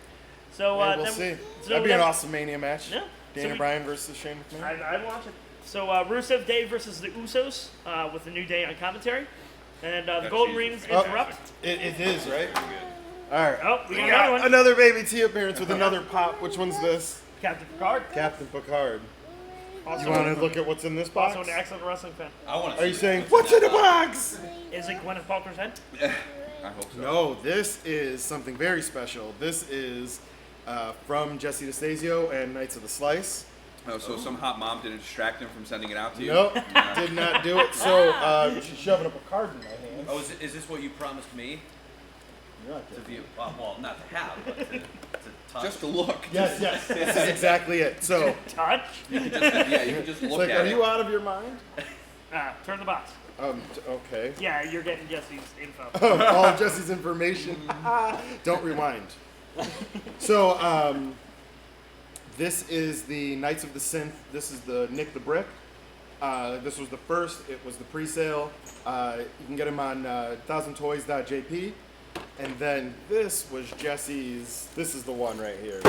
So Yeah, we'll then, see. so That'd be an then- awesome Mania match. Yeah. Daniel So Bryan versus Shane McMahon. I'd watch it. So Rusev Day versus the Usos with the New Day on commentary. And the Golden Rings interrupt. It is, right? All right. Oh, we got another one. Another Baby T appearance with another pop. Which one's this? Captain Picard. Captain Picard. Also, You want to look at what's in this box? also an excellent wrestling fan. I want to. Are you saying, what's in the box? Is it Gwyneth Paltrow's head? I hope so. No, this is something very special. This is from Jesse DeStasio and Knights of the Slice. Oh, so some hot mom didn't distract him from sending it out to you? Nope, did not do it. So she's shoving up a card in my hand. Oh, is this what you promised me You're not to kidding. view? Well, not to have, but to touch. Just to look. Yes, this is exactly it. So, Touch. Yeah, you can just it's look like, at are it. you out of your mind? Turn the box. Okay. Yeah, you're getting Jesse's info. All of Jesse's information. Don't rewind. So, this is the Knights of the Synth. This is the Nick the Brick. This was the first. It was the pre-sale. You can get them on 1000toys.jp. And then this was Jesse's. This is the one right here.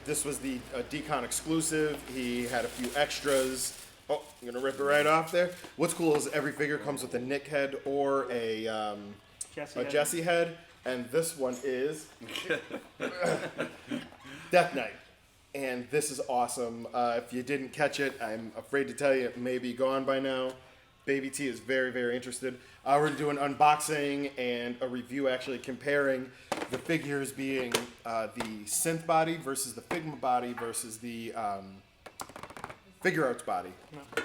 This was the Decon exclusive. He had a few extras. Oh, I'm gonna rip it right off there. What's cool is every figure comes with a Nick head or a Jesse. Jesse head. and this one is Death Knight. And this is awesome. If you didn't catch it, I'm afraid to tell you it may be gone by now. Baby T is very, very interested. We're going to do an unboxing and a review actually comparing the figures being the synth body versus the Figma body versus the Figure Arts body.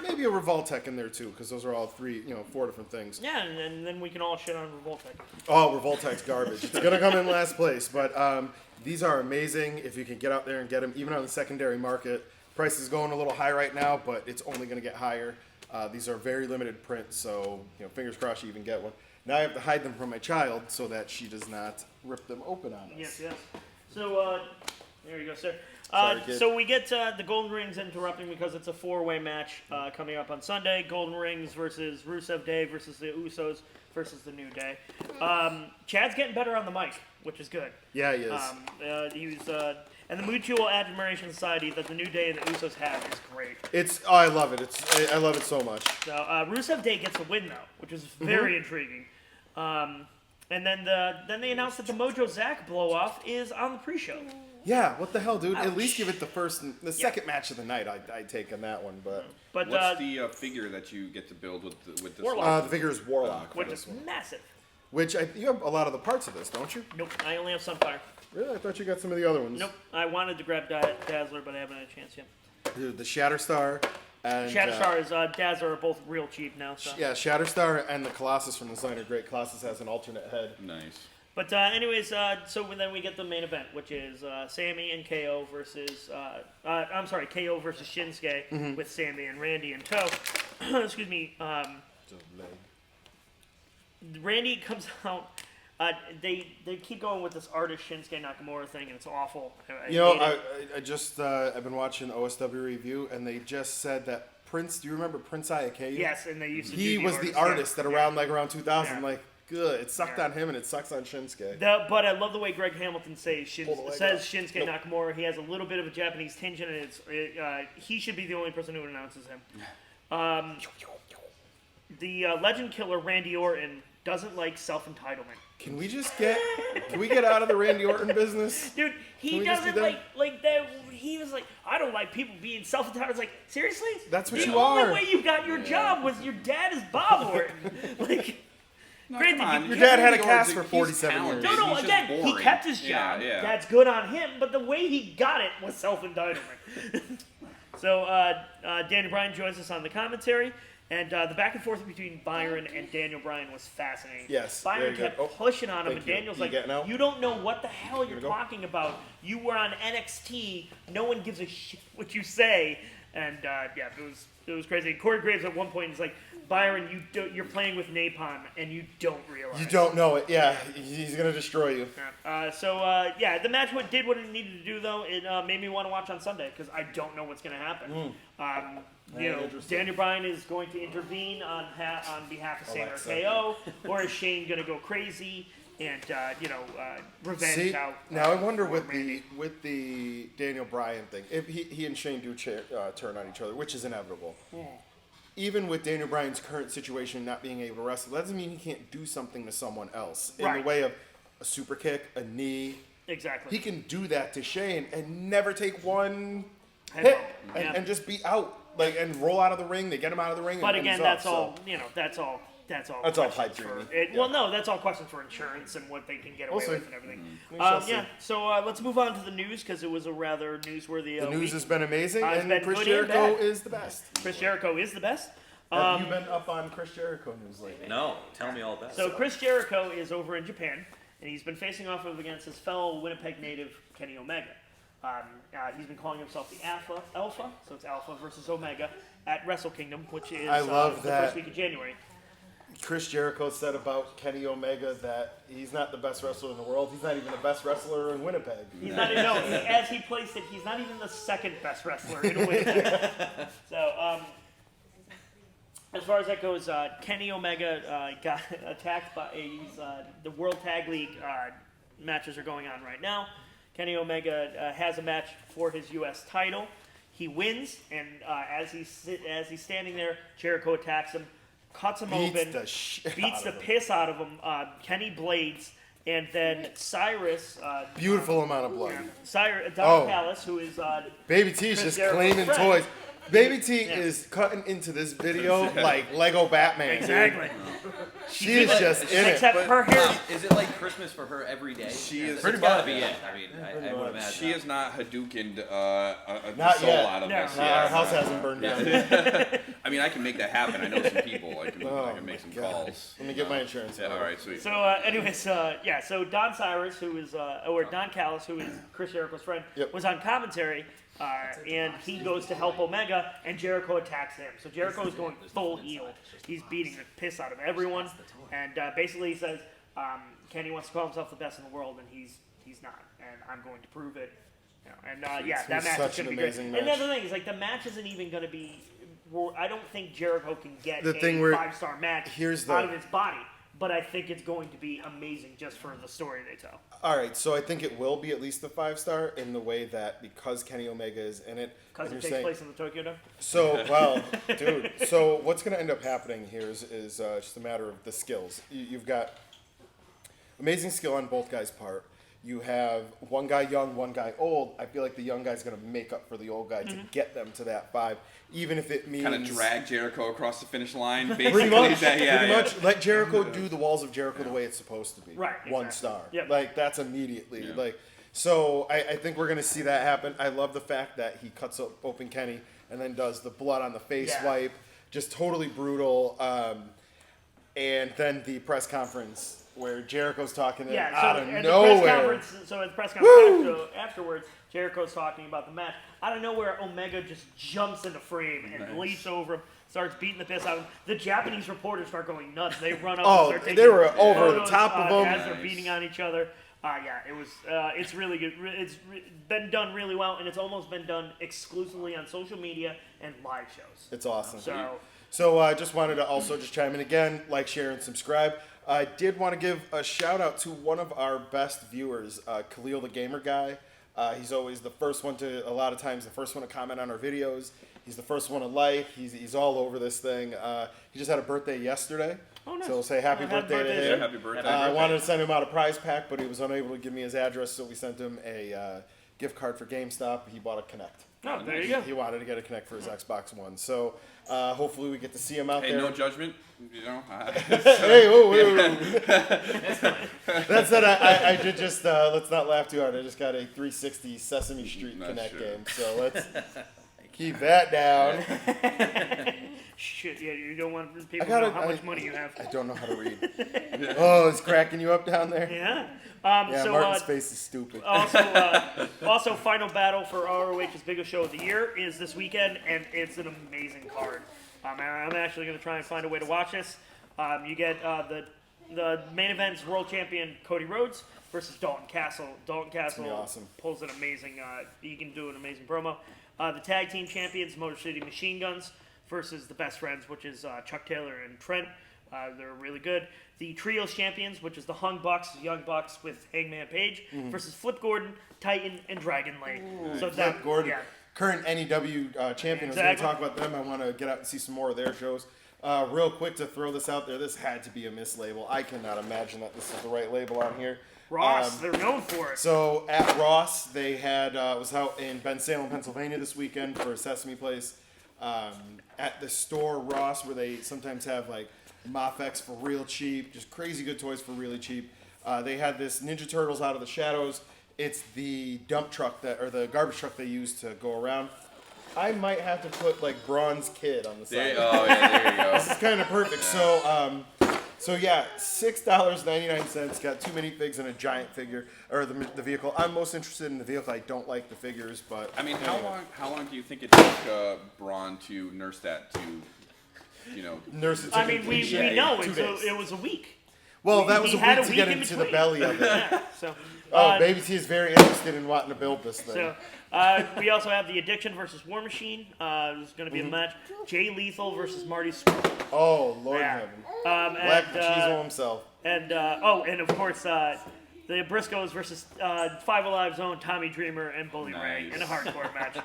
Maybe a Revoltech in there too, because those are all four different things. Yeah, and then we can all shit on Revoltech. Oh, Revoltech's garbage. It's going to come in last place, but these are amazing if you can get out there and get them, even on the secondary market. Price is going a little high right now, but it's only going to get higher. These are very limited print, so fingers crossed you even get one. Now I have to hide them from my child so that she does not rip them open on us. Yes. So, there you go, sir. Sorry, kid. So we get the Golden Rings interrupting because it's a 4-way match coming up on Sunday. Golden Rings versus Rusev Day versus the Usos versus the New Day. Chad's getting better on the mic, which is good. Yeah, he is. He was, and the Mutual Admiration Society that the New Day and the Usos have is great. I love it. I love it so much. So Rusev Day gets a win though, which is very intriguing. And then they announced that the Mojo Zack blow off is on the pre-show. Yeah, what the hell, dude? At least give it the second match of the night. I'd take on that one, but what's the figure that you get to build with this? Warlock. The figure is Warlock, Which is massive. Which you have a lot of the parts of this, don't you? Nope, I only have Sunfire. Really? I thought you got some of the other ones. Nope, I wanted to grab Dazzler, but I haven't had a chance yet. Dude, the Shatterstar and Shatterstar is Dazzler are both real cheap now. So. Yeah, Shatterstar and the Colossus from the Designer Great. Colossus has an alternate head. Nice. But anyways, so then we get the main event, which is Sammy and KO versus KO versus Shinsuke with Sammy and Randy in tow. Excuse me. Randy comes out. They keep going with this artist Shinsuke Nakamura thing, and it's awful. I just I've been watching OSW review, and they just said that Prince. Do you remember Prince Iakayu? Yes, and they used to. He do was the artist that around 2000. Yeah. Like, good. It sucked on him, and it sucks on Shinsuke. But I love the way Greg Hamilton says Shinsuke Nakamura. He has a little bit of a Japanese tinge in it. He should be the only person who announces him. The Legend Killer Randy Orton doesn't like self-entitlement. Can we get out of the Randy Orton business? Dude, he doesn't like that. He was like, I don't like people being self-entitled. It's like, seriously? That's what the you are. The only way you got your job was your dad is Bob Orton. Like, No, granted, come on. Your dad had a Randy cast Orton, for 47 years. he's No, just again, he boring. kept his job. Yeah. That's good on him, but the way he got it was self-entitlement. So, Daniel Bryan joins us on the commentary, and the back and forth between Byron and Daniel Bryan was fascinating. Yes, Byron very kept good. pushing on him, thank and you. Daniel's You like, getting out? you don't know what the hell you're go? talking about. You were on NXT. No one gives a shit what you say. And, it was crazy. Corey Graves at one point is like, Byron, you're playing with napalm, and you don't realize. You don't know it. Yeah, he's gonna destroy you. The match did what it needed to do, though. It made me want to watch on Sunday because I don't know what's going to happen. Daniel Bryan is going to intervene on behalf of Sammy or KO, or is Shane going to go crazy and revenge out? Now I wonder Randy. with the Daniel Bryan thing, if he and Shane do turn on each other, which is inevitable. Yeah. Even with Daniel Bryan's current situation, not being able to wrestle, that doesn't mean he can't do something to someone else in Right. the way of a super kick, a knee. Exactly. He can do that to Shane and never take one Head hit bump. Yeah. and just be out, and roll out of the ring. They get him out of the ring. But and again, he's that's up, all. so. That's all. That's all questions pipe for dreaming. it. Yeah. Well, no, that's all questions for insurance and what they can get away We'll see. with and everything. We shall see. So let's move on to the news because it was a rather newsworthy. The news week. has been amazing, It's and been Chris good and Jericho bad. is the best. Chris Jericho is the best. Have you been up on Chris Jericho news lately? No, tell me all about it. So Chris Jericho is over in Japan, and he's been facing off against his fellow Winnipeg native Kenny Omega. He's been calling himself the Alpha, so it's Alpha versus Omega at Wrestle Kingdom, which is I love the that. first week of January. Chris Jericho said about Kenny Omega that he's not the best wrestler in the world. He's not even the best wrestler in Winnipeg. He's not even, as he placed it, he's not even the second best wrestler in Winnipeg. So, as far as that goes, Kenny Omega got attacked by the World Tag League matches are going on right now. Kenny Omega has a match for his U.S. title. He wins, and as he's standing there, Jericho attacks him, cuts him open, beats the piss out of him. Kenny blades, and then Cyrus. Beautiful amount of blood. Don Callis, who is Baby T's Chris just Jericho's claiming friend. toys. Baby T is cutting into this video like Lego Batman. exactly. Dude. She is just in it. Except her hair. Is it like Christmas for her every day? She is- Pretty Pretty gotta much. be it. I mean, I would imagine. She has not Hadoukened the Not soul yet. out of No. this. Our house hasn't burned down. I mean, I can make that happen. I know some people. I Oh, can make some God. calls. Let me get my insurance. Yeah, all right, sweet. So, anyways, so Don Cyrus, who is, or Don Callis, who is Chris Jericho's friend, Yep. was on commentary, and he goes to help Omega, and Jericho attacks him. So Jericho is going full heel. He's beating the piss out of everyone, and basically he says, Kenny wants to call himself the best in the world, and he's not, and I'm going to prove it. You know, and that It's match is such going to an be great. amazing And match. the other thing is, like, the match isn't even going to be. I don't think Jericho can get The thing where- 5-star match here's out the- of his body. But I think it's going to be amazing just for the story they tell. All right, so I think it will be at least a 5-star in the way that because Kenny Omega is in it. Because and it you're takes saying- place in the Tokyo Dome? So, well, dude, so what's going to end up happening here is just a matter of the skills. You've got amazing skill on both guys' part. You have one guy young, one guy old. I feel like the young guy's going to make up for the old guy to get them to that 5, even if it means... Kind of drag Jericho across the finish line, basically. Pretty much, Yeah, pretty yeah. much. Let Jericho do the walls of Jericho the way it's supposed to be. Right, 1 exactly. star. Yep. Like, that's immediately. Yeah. Like, so I think we're going to see that happen. I love the fact that he cuts open Kenny and then does the blood on the face Yeah. wipe. Just totally brutal. And then the press conference where Jericho's talking Yeah, out so of at nowhere. the press conference, at the press conference afterwards, Jericho's talking about the match. Out of nowhere, Omega just jumps into frame and leaps over him, starts beating the piss out of him. The Japanese reporters start going nuts. They run up and Oh, start taking they were over the photos, top of them. as they're beating on each other. It was. It's really good. It's been done really well, and it's almost been done exclusively on social media and live shows. It's awesome. So I just wanted to also just chime in again, like, share, and subscribe. I did want to give a shout out to one of our best viewers, Khalil the Gamer Guy. He's always the first one to, a lot of times, the first one to comment on our videos. He's the first one to like. He's all over this thing. He just had a birthday yesterday. Oh, nice. So say happy Happy birthday to birthday, him. Yeah, happy birthday. I wanted to send him out a prize pack, but he was unable to give me his address, so we sent him a gift card for GameStop. He bought a Kinect. oh, there you go. He wanted to get a Kinect for his Xbox One. So hopefully we get to see him out Hey, there. no judgment. You know. Hey, whoa, whoa. That said, I did just, let's not laugh too hard. I just got a 360 Sesame Street That's Kinect true. game. So let's keep that down. Shit, yeah, you don't want people I to know gotta- how much money you have. I don't know how to read. Oh, it's cracking you up down there? Yeah. Yeah, So Martin's face is stupid. also, final battle for ROH's biggest show of the year is this weekend, and it's an amazing card. I'm actually going to try and find a way to watch this. You get the main event's world champion Cody Rhodes versus Dalton Castle. Dalton Castle gonna be awesome. pulls an amazing. He can do an amazing promo. The tag team champions Motor City Machine Guns versus the best friends, which is Chuck Taylor and Trent. They're really good. The Trios champions, which is the Young Bucks with Hangman Page, versus Flip Gordon, Titan, and Dragon Lee. So Flip Gordon, yeah. current NEW champion. I was going Exactly. to talk about them. I want to get out and see some more of their shows. Real quick to throw this out there, this had to be a mislabel. I cannot imagine that this is the right label on here. Ross, they're known for it. So at Ross, they had was out in Bensalem, Pennsylvania this weekend for a Sesame Place. At the store Ross, where they sometimes have like Mafex for real cheap, just crazy good toys for really cheap. They had this Ninja Turtles Out of the Shadows. It's the dump truck or the garbage truck they use to go around. I might have to put like Bronze Kid on the side. There you go. This is kind of perfect. So yeah, $6.99. Got 2 minifigs and a giant figure, or the vehicle. I'm most interested in the vehicle. I don't like the figures, but I mean, anyway. how long do you think it took Braun to nurse that to, Nurse it to I mean, we completion. know 2 it, days. so it was a week. Well, that was he a had week a to get week in into the between. belly of it. Yeah, so. Baby T is very interested in wanting to build this thing. So, we also have the Addiction versus War Machine. There's going to be a match. Jay Lethal versus Marty Scurll. Oh, Lord Yeah. heaven. And Black Machismo himself. and of course, the Briscoes versus 5Alive's own Tommy Dreamer and Bully Ray Nice. in a hardcore match.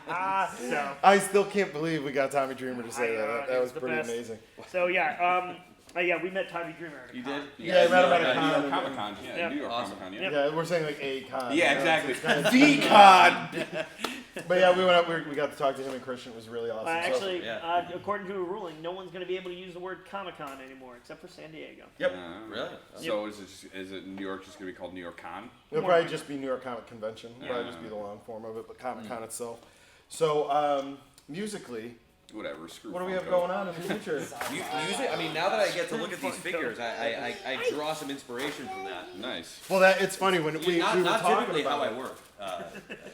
So, I still can't believe we got Tommy Dreamer to say I know, that. That he's was the pretty best. amazing. so yeah. Yeah, we met Tommy Dreamer at a You con. did? Yeah, I met him at a New con. York Comic Con. Yeah, Yeah. New York Awesome. Comic Con. Yeah. Yep. Yeah, we're saying like a con. Yeah, you know, exactly. it's kind of- The con. But yeah, we went up. We got to talk to him and Christian. It was really awesome. So- Actually, yeah. according to a ruling, no one's going to be able to use the word Comic-Con anymore, except for San Diego. Yep. Really? So is it New York just gonna be called New York Con? It'll probably just be New York Comic Convention. It'll probably just be the long form of it, but Comic Con itself. So musically, Whatever. Screw. what do we have Funko. going on in the future? Music. I mean, now that I get to look at these figures, I draw some inspiration from that. Nice. Well, it's funny when we not were not talking typically about how I it. work.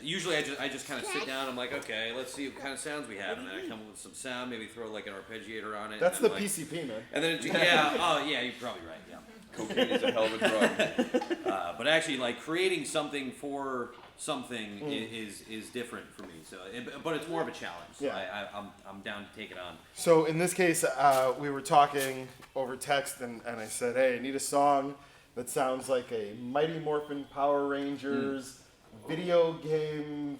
Usually, I just kind of sit down. I'm like, okay, let's see what kind of sounds we have, and then I come up with some sound. Maybe throw like an arpeggiator on it. That's the and then, like, PCP, man. And then you're probably right. Yeah. Cocaine is a hell of a drug. But actually, like creating something for something is different for me. So, but it's more of a challenge. So Yeah. I'm down to take it on. So in this case, we were talking over text, and I said, hey, I need a song that sounds like a Mighty Morphin Power Rangers video game.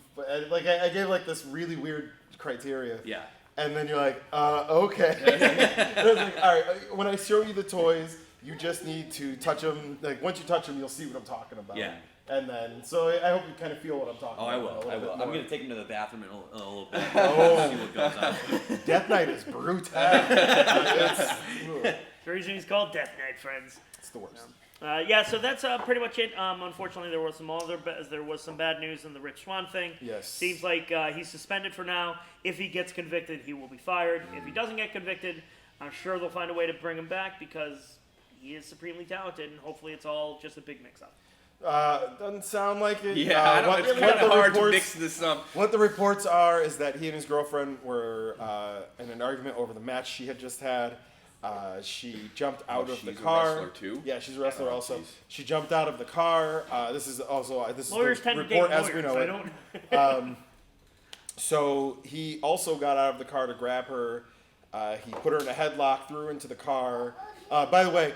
Like I gave like this really weird criteria. Yeah. And then you're like, okay. And I was like, all right, when I show you the toys, you just need to touch them. Like once you touch them, you'll see what I'm talking about. Yeah. And then, so I hope you kind of feel what I'm talking Oh, I about. will. a I little will. bit I'm more. gonna take him to the bathroom in a little bit. Oh. See what goes on. Death Knight is brutal. The reason he's called Death Knight, friends. It's the worst. Yeah, so that's pretty much it. Unfortunately, there was some bad news in the Rich Swann thing. Yes. Seems like he's suspended for now. If he gets convicted, he will be fired. If he doesn't get convicted, I'm sure they'll find a way to bring him back because he is supremely talented, and hopefully it's all just a big mix-up. Doesn't sound like it. Yeah, I don't, it's kind of hard to mix this up. What the reports are is that he and his girlfriend were in an argument over the match she had just had. She jumped out of the she's a car. wrestler too? Yeah, she's a wrestler also. geez. She jumped out of the car. This is Lawyers the tend to report date as we lawyers. know I it. don't. So he also got out of the car to grab her. He put her in a headlock, threw her into the car. By the way,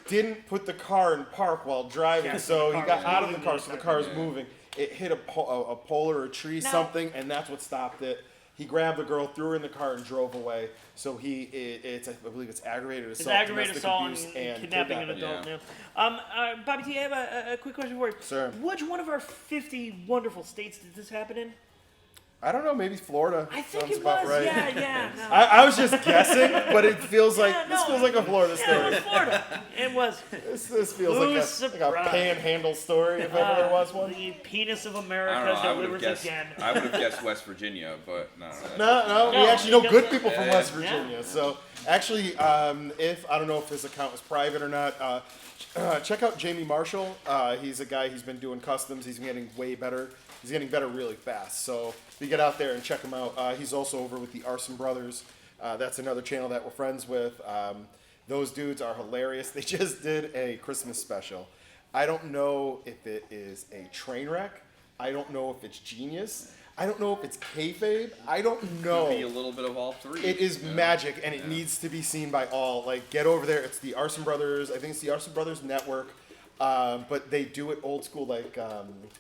didn't put the car in park while driving, Yeah, so the he car got was out of the moving car, really so the fast. car is Yeah. moving. It hit a pole or a tree, Now- something, and that's what stopped it. He grabbed the girl, threw her in the car, and drove away. So I believe it's aggravated assault, It's aggravated domestic assault abuse, and kidnapping an adult. Yeah. Bobby T, I have a quick question for you. Sir. Which one of our 50 wonderful states did this happen in? I don't know, maybe Florida. I think sounds it about was. right. Yeah. No. I was just guessing, but it feels like Yeah, this no. feels like a Florida Yeah, it story. was Florida. It was. This feels like Who's a surprised? panhandle story, if ever there was one. The penis of I don't America know. I would have delivers guessed. again. I would have guessed West Virginia, but no. No, we No, actually know because- good people from West Yeah. Virginia. So actually, if I don't know if his account was private or not, check out Jamie Marshall. He's a guy. He's been doing customs. He's getting way better. He's getting better really fast. So you get out there and check him out. He's also over with the Arson Brothers. That's another channel that we're friends with. Those dudes are hilarious. They just did a Christmas special. I don't know if it is a train wreck. I don't know if it's genius. I don't know if it's kayfabe. I don't know. Could be a little bit of all three. It is Yeah. magic, and it needs to be seen by all. Like, get over there. It's the Arson Brothers. I think it's the Arson Brothers Network. But they do it old school, like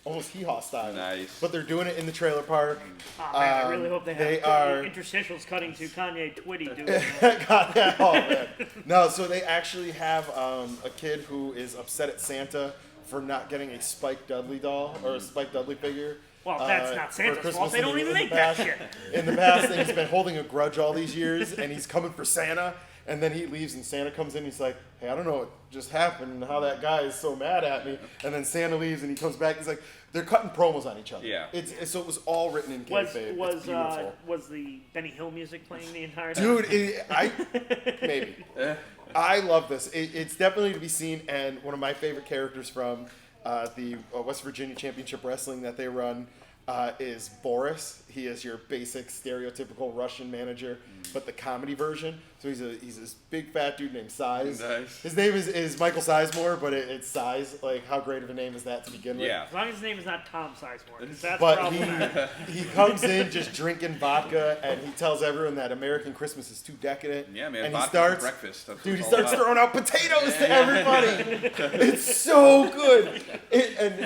almost hee-haw style. Nice. But they're doing it in the trailer park. Oh, man, I really hope they they have are- interstitials cutting to Kanye Twitty doing that. God, yeah, oh, man. No, so they actually have a kid who is upset at Santa for not getting a Spike Dudley doll or a Spike Dudley figure. Well, that's for not Santa's Christmas fault. They in don't the- even in the make that past. shit. In the past, and he's been holding a grudge all these years, and he's coming for Santa, and then he leaves, and Santa comes in, and he's like, hey, I don't know what just happened, and how that guy is so mad at me, and then Santa leaves, and he comes back, he's like, they're cutting promos on each other. Yeah. So it was all written in kayfabe. It's beautiful. Was the Benny Hill music playing the entire time? Dude, maybe. I love this. It's definitely to be seen, and one of my favorite characters from the West Virginia Championship Wrestling that they run is Boris. He is your basic stereotypical Russian manager, but the comedy version. So he's this big fat dude named Size. Nice. His name is Michael Sizemore, but it's Size. Like, how great of a name is that to begin with? Yeah. As long as his name is not Tom Sizemore, 'cause that's But problematic. he comes in just drinking vodka, and he tells everyone that American Christmas is too decadent. Yeah, man. And he vodka starts, for breakfast. That's what dude, he it's all starts about. throwing out potatoes to everybody. It's so good.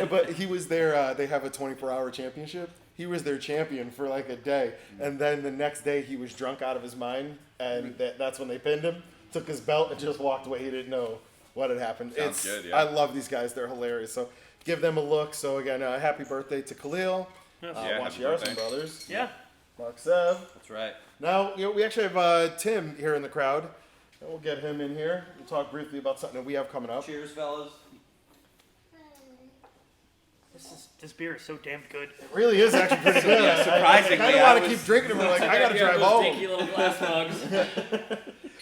But he was there. They have a 24-hour championship. He was their champion for like a day, and then the next day he was drunk out of his mind, and that's when they pinned him. took his belt and just walked away. He didn't know what had happened. Sounds good, yeah. I love these guys. They're hilarious. So give them a look. So again, happy birthday to Khalil. Yes. Yeah, Watch happy the Arson birthday. Brothers. Yeah. Mark Sev. That's right. Now, we actually have Tim here in the crowd. And we'll get him in here. We'll talk briefly about something that we have coming up. Cheers, fellas. This beer is so damn good. It really is actually pretty good. Yeah, surprisingly, I kind of I want to was- keep drinking it, but like, I got to drive Dinky home. little glass mugs.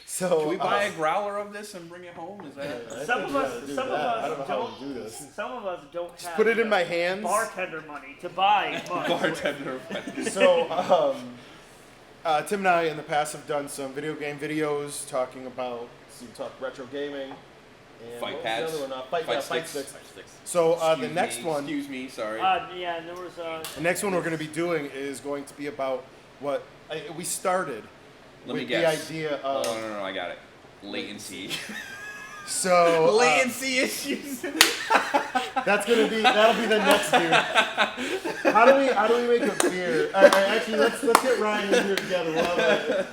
So, Can we buy a growler of this and bring it home? Is that? I Some think of we us- gotta do some of that. us I don't know how don't- to do this. Some of us don't have Put it in the my hands. bartender money to buy mugs. Bartender. So, Tim and I in the past have done some video game videos talking about, we talked retro gaming. And Fight what was pads? the other one? Fight Fight sticks. sticks. So, the Excuse next me, one. Excuse me, sorry. Yeah, and there was The next one we're going to be doing is going to be about what we started Let me with guess. the idea Oh, of. no, I got it. Latency. So Latency issues. that'll be the next dude. How do we make a beer? All right, actually, let's get Ryan in here together.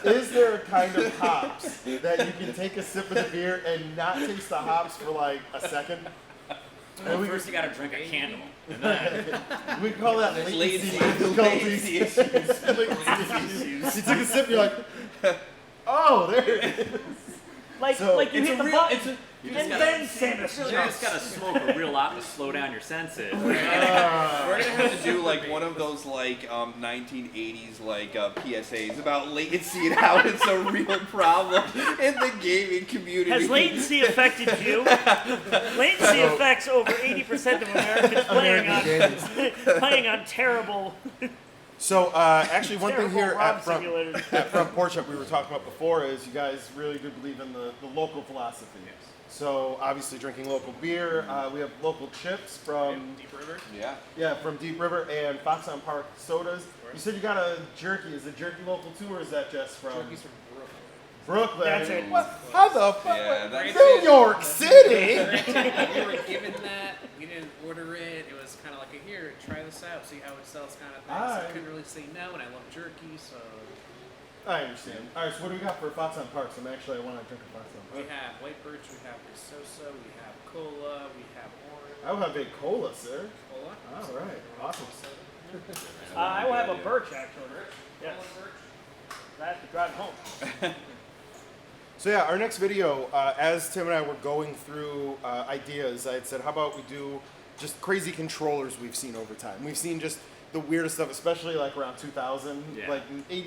Is there a kind of hops that you can take a sip of the beer and not taste the hops for like a second? Well, first you gotta drink a candle. And then, We call that latency. Latency difficulties. issues. You took a sip, you're like, oh, there it is. like So, like you it's hit a the real- button it's a- you and just then gotta, Samus you jumps. just gotta smoke a real lot to slow down your senses. We're gonna have to do like one of those like 1980s like PSAs about latency and how it's a real problem in the gaming community. Has latency affected you? Latency affects over 80% of Americans playing on terrible, So, actually, one thing terrible here ROM at front simulators. Porch that we were talking about before is you guys really do believe in the local philosophy. So, obviously, drinking local beer. We have local chips from Deep River. Yeah. from Deep River and Fox on Park sodas. You said you got a jerky. Is the jerky local too, or is that just from Turkey's from Brooklyn. Brooklyn? That's it. What? How the fuck? Yeah, that's New York City. We were given that. We didn't order it. It was kind of like a here, try this out, see how it sells, kind of thing. So I Alright. couldn't really say no, and I love jerky, so I understand. All right, so what do we got for Fox on Park? I want to drink a Fox on we Park. have white birch, we have Risosa, we have cola, we have orange. I will have a cola, sir. Cola. All right, awesome. I will have a birch actually. Yes. Cola birch. I have to drive home. So yeah, our next video, as Tim and I were going through ideas, I had said, how about we do just crazy controllers we've seen over time. We've seen just the weirdest stuff, especially like around 2000, Yeah. like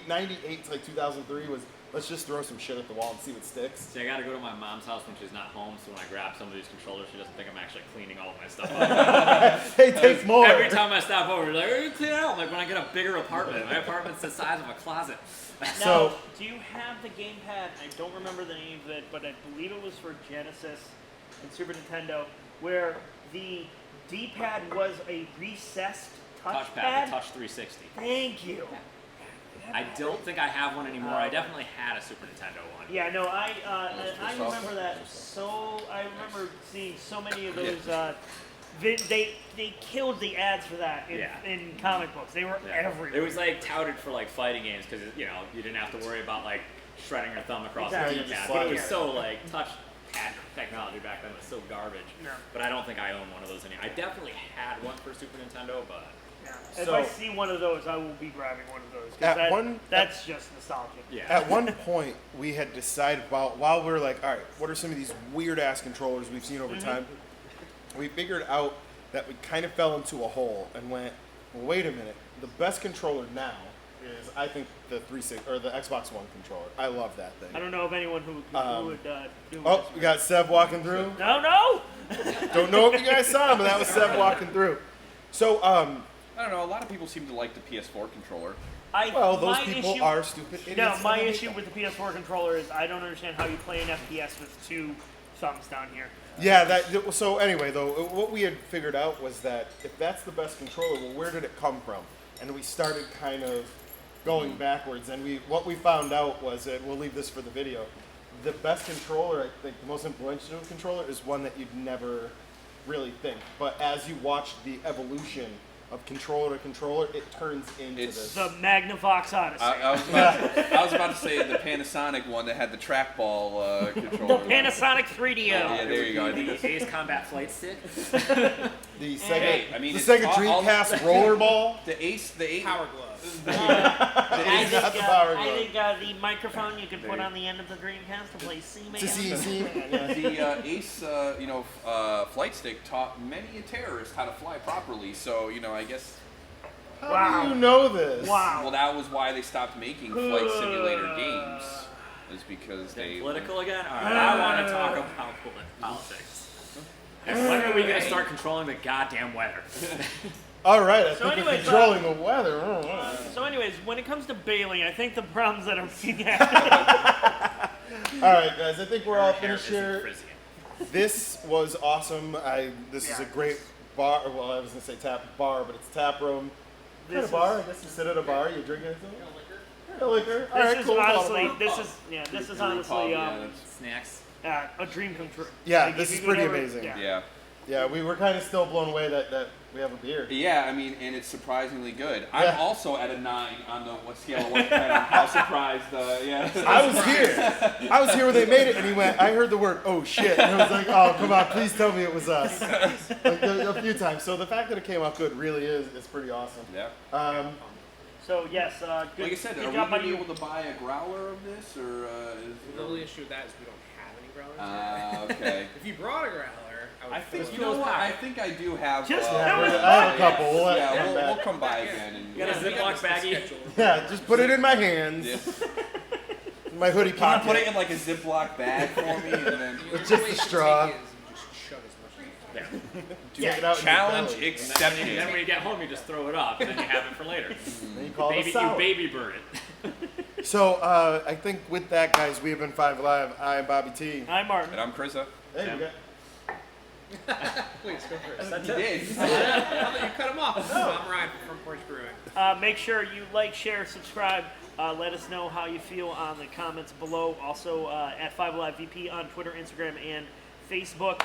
98 to like 2003 was, let's just throw some shit at the wall and see what sticks. See, I gotta go to my mom's house when she's not home, so when I grab some of these controllers, she doesn't think I'm actually cleaning all of my stuff up. Hey, take more. Every time I stop over, they're like, "Are you clean it out?" I'm like, when I get a bigger apartment. My apartment's the size of a closet. Now, So- do you have the gamepad? I don't remember the name of it, but I believe it was for Genesis and Super Nintendo, where the D-pad was a recessed Touchpad, touchpad. the Touch 360. Thank you. I don't think I have one anymore. I definitely had a Super Nintendo one. Yeah, no, I pissed off. remember that. So I remember seeing so many of those. They killed the ads for that in comic books. They were Yeah. everywhere. It was like touted for like fighting games because you didn't have to worry about like shredding your thumb across Exactly. the You just D-pad. But it was slide. so like touch pad technology back then was so garbage. No. But I don't think I own one of those anymore. I definitely had one for Super Nintendo, but Yeah. If So- I see one of those, I will be grabbing one of those. 'Cause that's just nostalgic. yeah. At one point, we had decided about, while we were like, all right, what are some of these weird ass controllers we've seen over time? We figured out that we kind of fell into a hole and went, well, wait a minute. The best controller now is, I think, the 360 or the Xbox One controller. I love that thing. I don't know of anyone who would do Oh, this. we got Seb walking through. No! Don't know if you guys saw him, but that was Seb walking through. So, I don't know. A lot of people seem to like the PS4 controller. well, those my people issue, are stupid idiots. No, my that make issue them. with the PS4 controller is I don't understand how you play an FPS with two thumbs down here. Yeah, so anyway, though, what we had figured out was that if that's the best controller, well, where did it come from? And we started kind of going backwards, and what we found out was that, we'll leave this for the video, the best controller, I think the most influential controller is one that you'd never really think. But as you watch the evolution of controller to controller, it turns into It's- this. The Magnavox Odyssey. I was about to say the Panasonic one that had the trackball The controller. Panasonic 3DO. Yeah, there you go. The Ace Combat Flight Stick. The Sega, Hey, I mean, the it's Sega all- Dreamcast rollerball. The Ace. Power glove. I Not the power glove. think the microphone you can put on the end of the Dreamcast to play C-Man. To see, yeah. The Ace, flight stick taught many a terrorist how to fly properly. So I guess. How Wow. do you know this? Wow. Well, that was why they stopped making flight simulator games. Is because they. Political again? Alright, I want to talk about politics. And when are we going to start controlling the goddamn weather? All right, I So think we're anyways, controlling the weather. I don't know. So anyways, when it comes to bailing, I think the problems that are being had. All right, guys, I think we're all Hair finished isn't here. frizzy. This was awesome. This is a great bar. Well, I was gonna say tap bar, but it's tap room. Kind This of bar. I guess you sit at a bar, you drink anything. Liquor. All This right, is cool. honestly, this is honestly Snacks. a dream come true. Yeah, Like, this if is you could pretty ever- amazing. Yeah. Yeah. We were kind of still blown away that we have a beer. Yeah, I mean, and it's surprisingly good. Yeah. I'm also at a 9 on the scale of 1 to 10. How surprised, yeah. I was here. I was here when they made it, and he went. I heard the word "oh shit," and I was like, "Oh, come on, please tell me it was us." Like a few times. So the fact that it came out good really is pretty awesome. Yeah. So yes, good. Like I said, good are we job going by to be you. able to buy a growler of this, or The only issue with that is we don't have any growlers. okay. If you brought a growler, I would. I think fill you it know with what? I pocket. think I do have. Just Yeah, do it. I have a couple. We'll Yeah, come we'll back. come by again. And, You got a We got Ziploc this baggie? schedule. Yeah, just put it in my hands, Yeah. in my hoodie Can you put pocket. it in like a Ziploc bag for me, and then The It's only just way a to straw. take it is you just shove as much as you can. Take it out in your challenge belly. accepted. Then when you get home, you just throw it up, and then you have it for later. Then you call it a You sour. baby burn it. So I think with that, guys, we have been 5Alive. I am Bobby T. Hi, Martin. And I'm Chrisa. Hey, we got. Please go first. You did. I thought you cut him off. I'm Ryan from Porch Brewing. Make sure you like, share, subscribe. Let us know how you feel on the comments below. Also at 5Alive VP on Twitter, Instagram, and Facebook.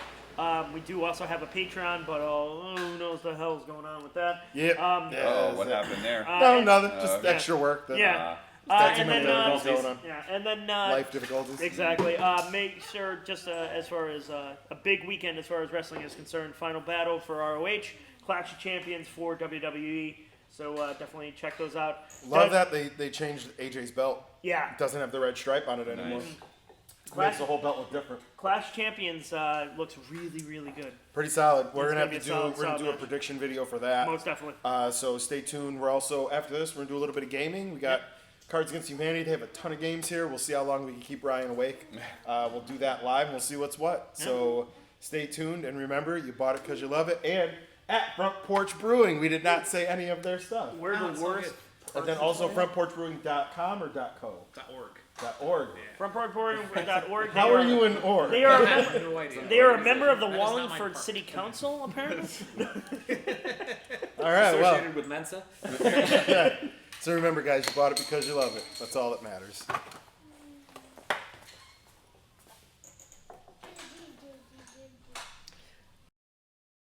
We do also have a Patreon, but who knows the hell's going on with that. Yep. Oh, what happened there? No, nothing. Just okay. extra work. That, Yeah. That's And too many then, difficulties going on. yeah, and then Life difficulties. exactly. Make sure, just as far as a big weekend as far as wrestling is concerned, final battle for ROH, Clash of Champions for WWE. So definitely check those out. Love that they changed AJ's belt. Yeah, It doesn't have the red stripe on it anymore. Nice. Makes the whole belt look different. Clash Champions looks really, really good. Pretty solid. We're It's gonna gonna have to be a solid, we're gonna solid do a match. prediction video for that. Most definitely. So stay tuned. We're also after this we're gonna do a little bit of gaming. We got Cards Against Humanity. They have a ton of games here. We'll see how long we can keep Ryan awake. We'll do that live and we'll see what's what. So stay tuned and remember you bought it because you love it. And at Front Porch Brewing, we did not say any of their stuff. We're Oh, the it's all worst. good. And then also frontporchbrewing.com or .co? .org. .org. Frontporchbrewing.org. How are you in org? They are. I have no idea. They are a member of the That is not my Wallingford part. City Council, apparently. All right, well. Associated with Mensa. Yeah. So remember, guys, you bought it because you love it. That's all that matters.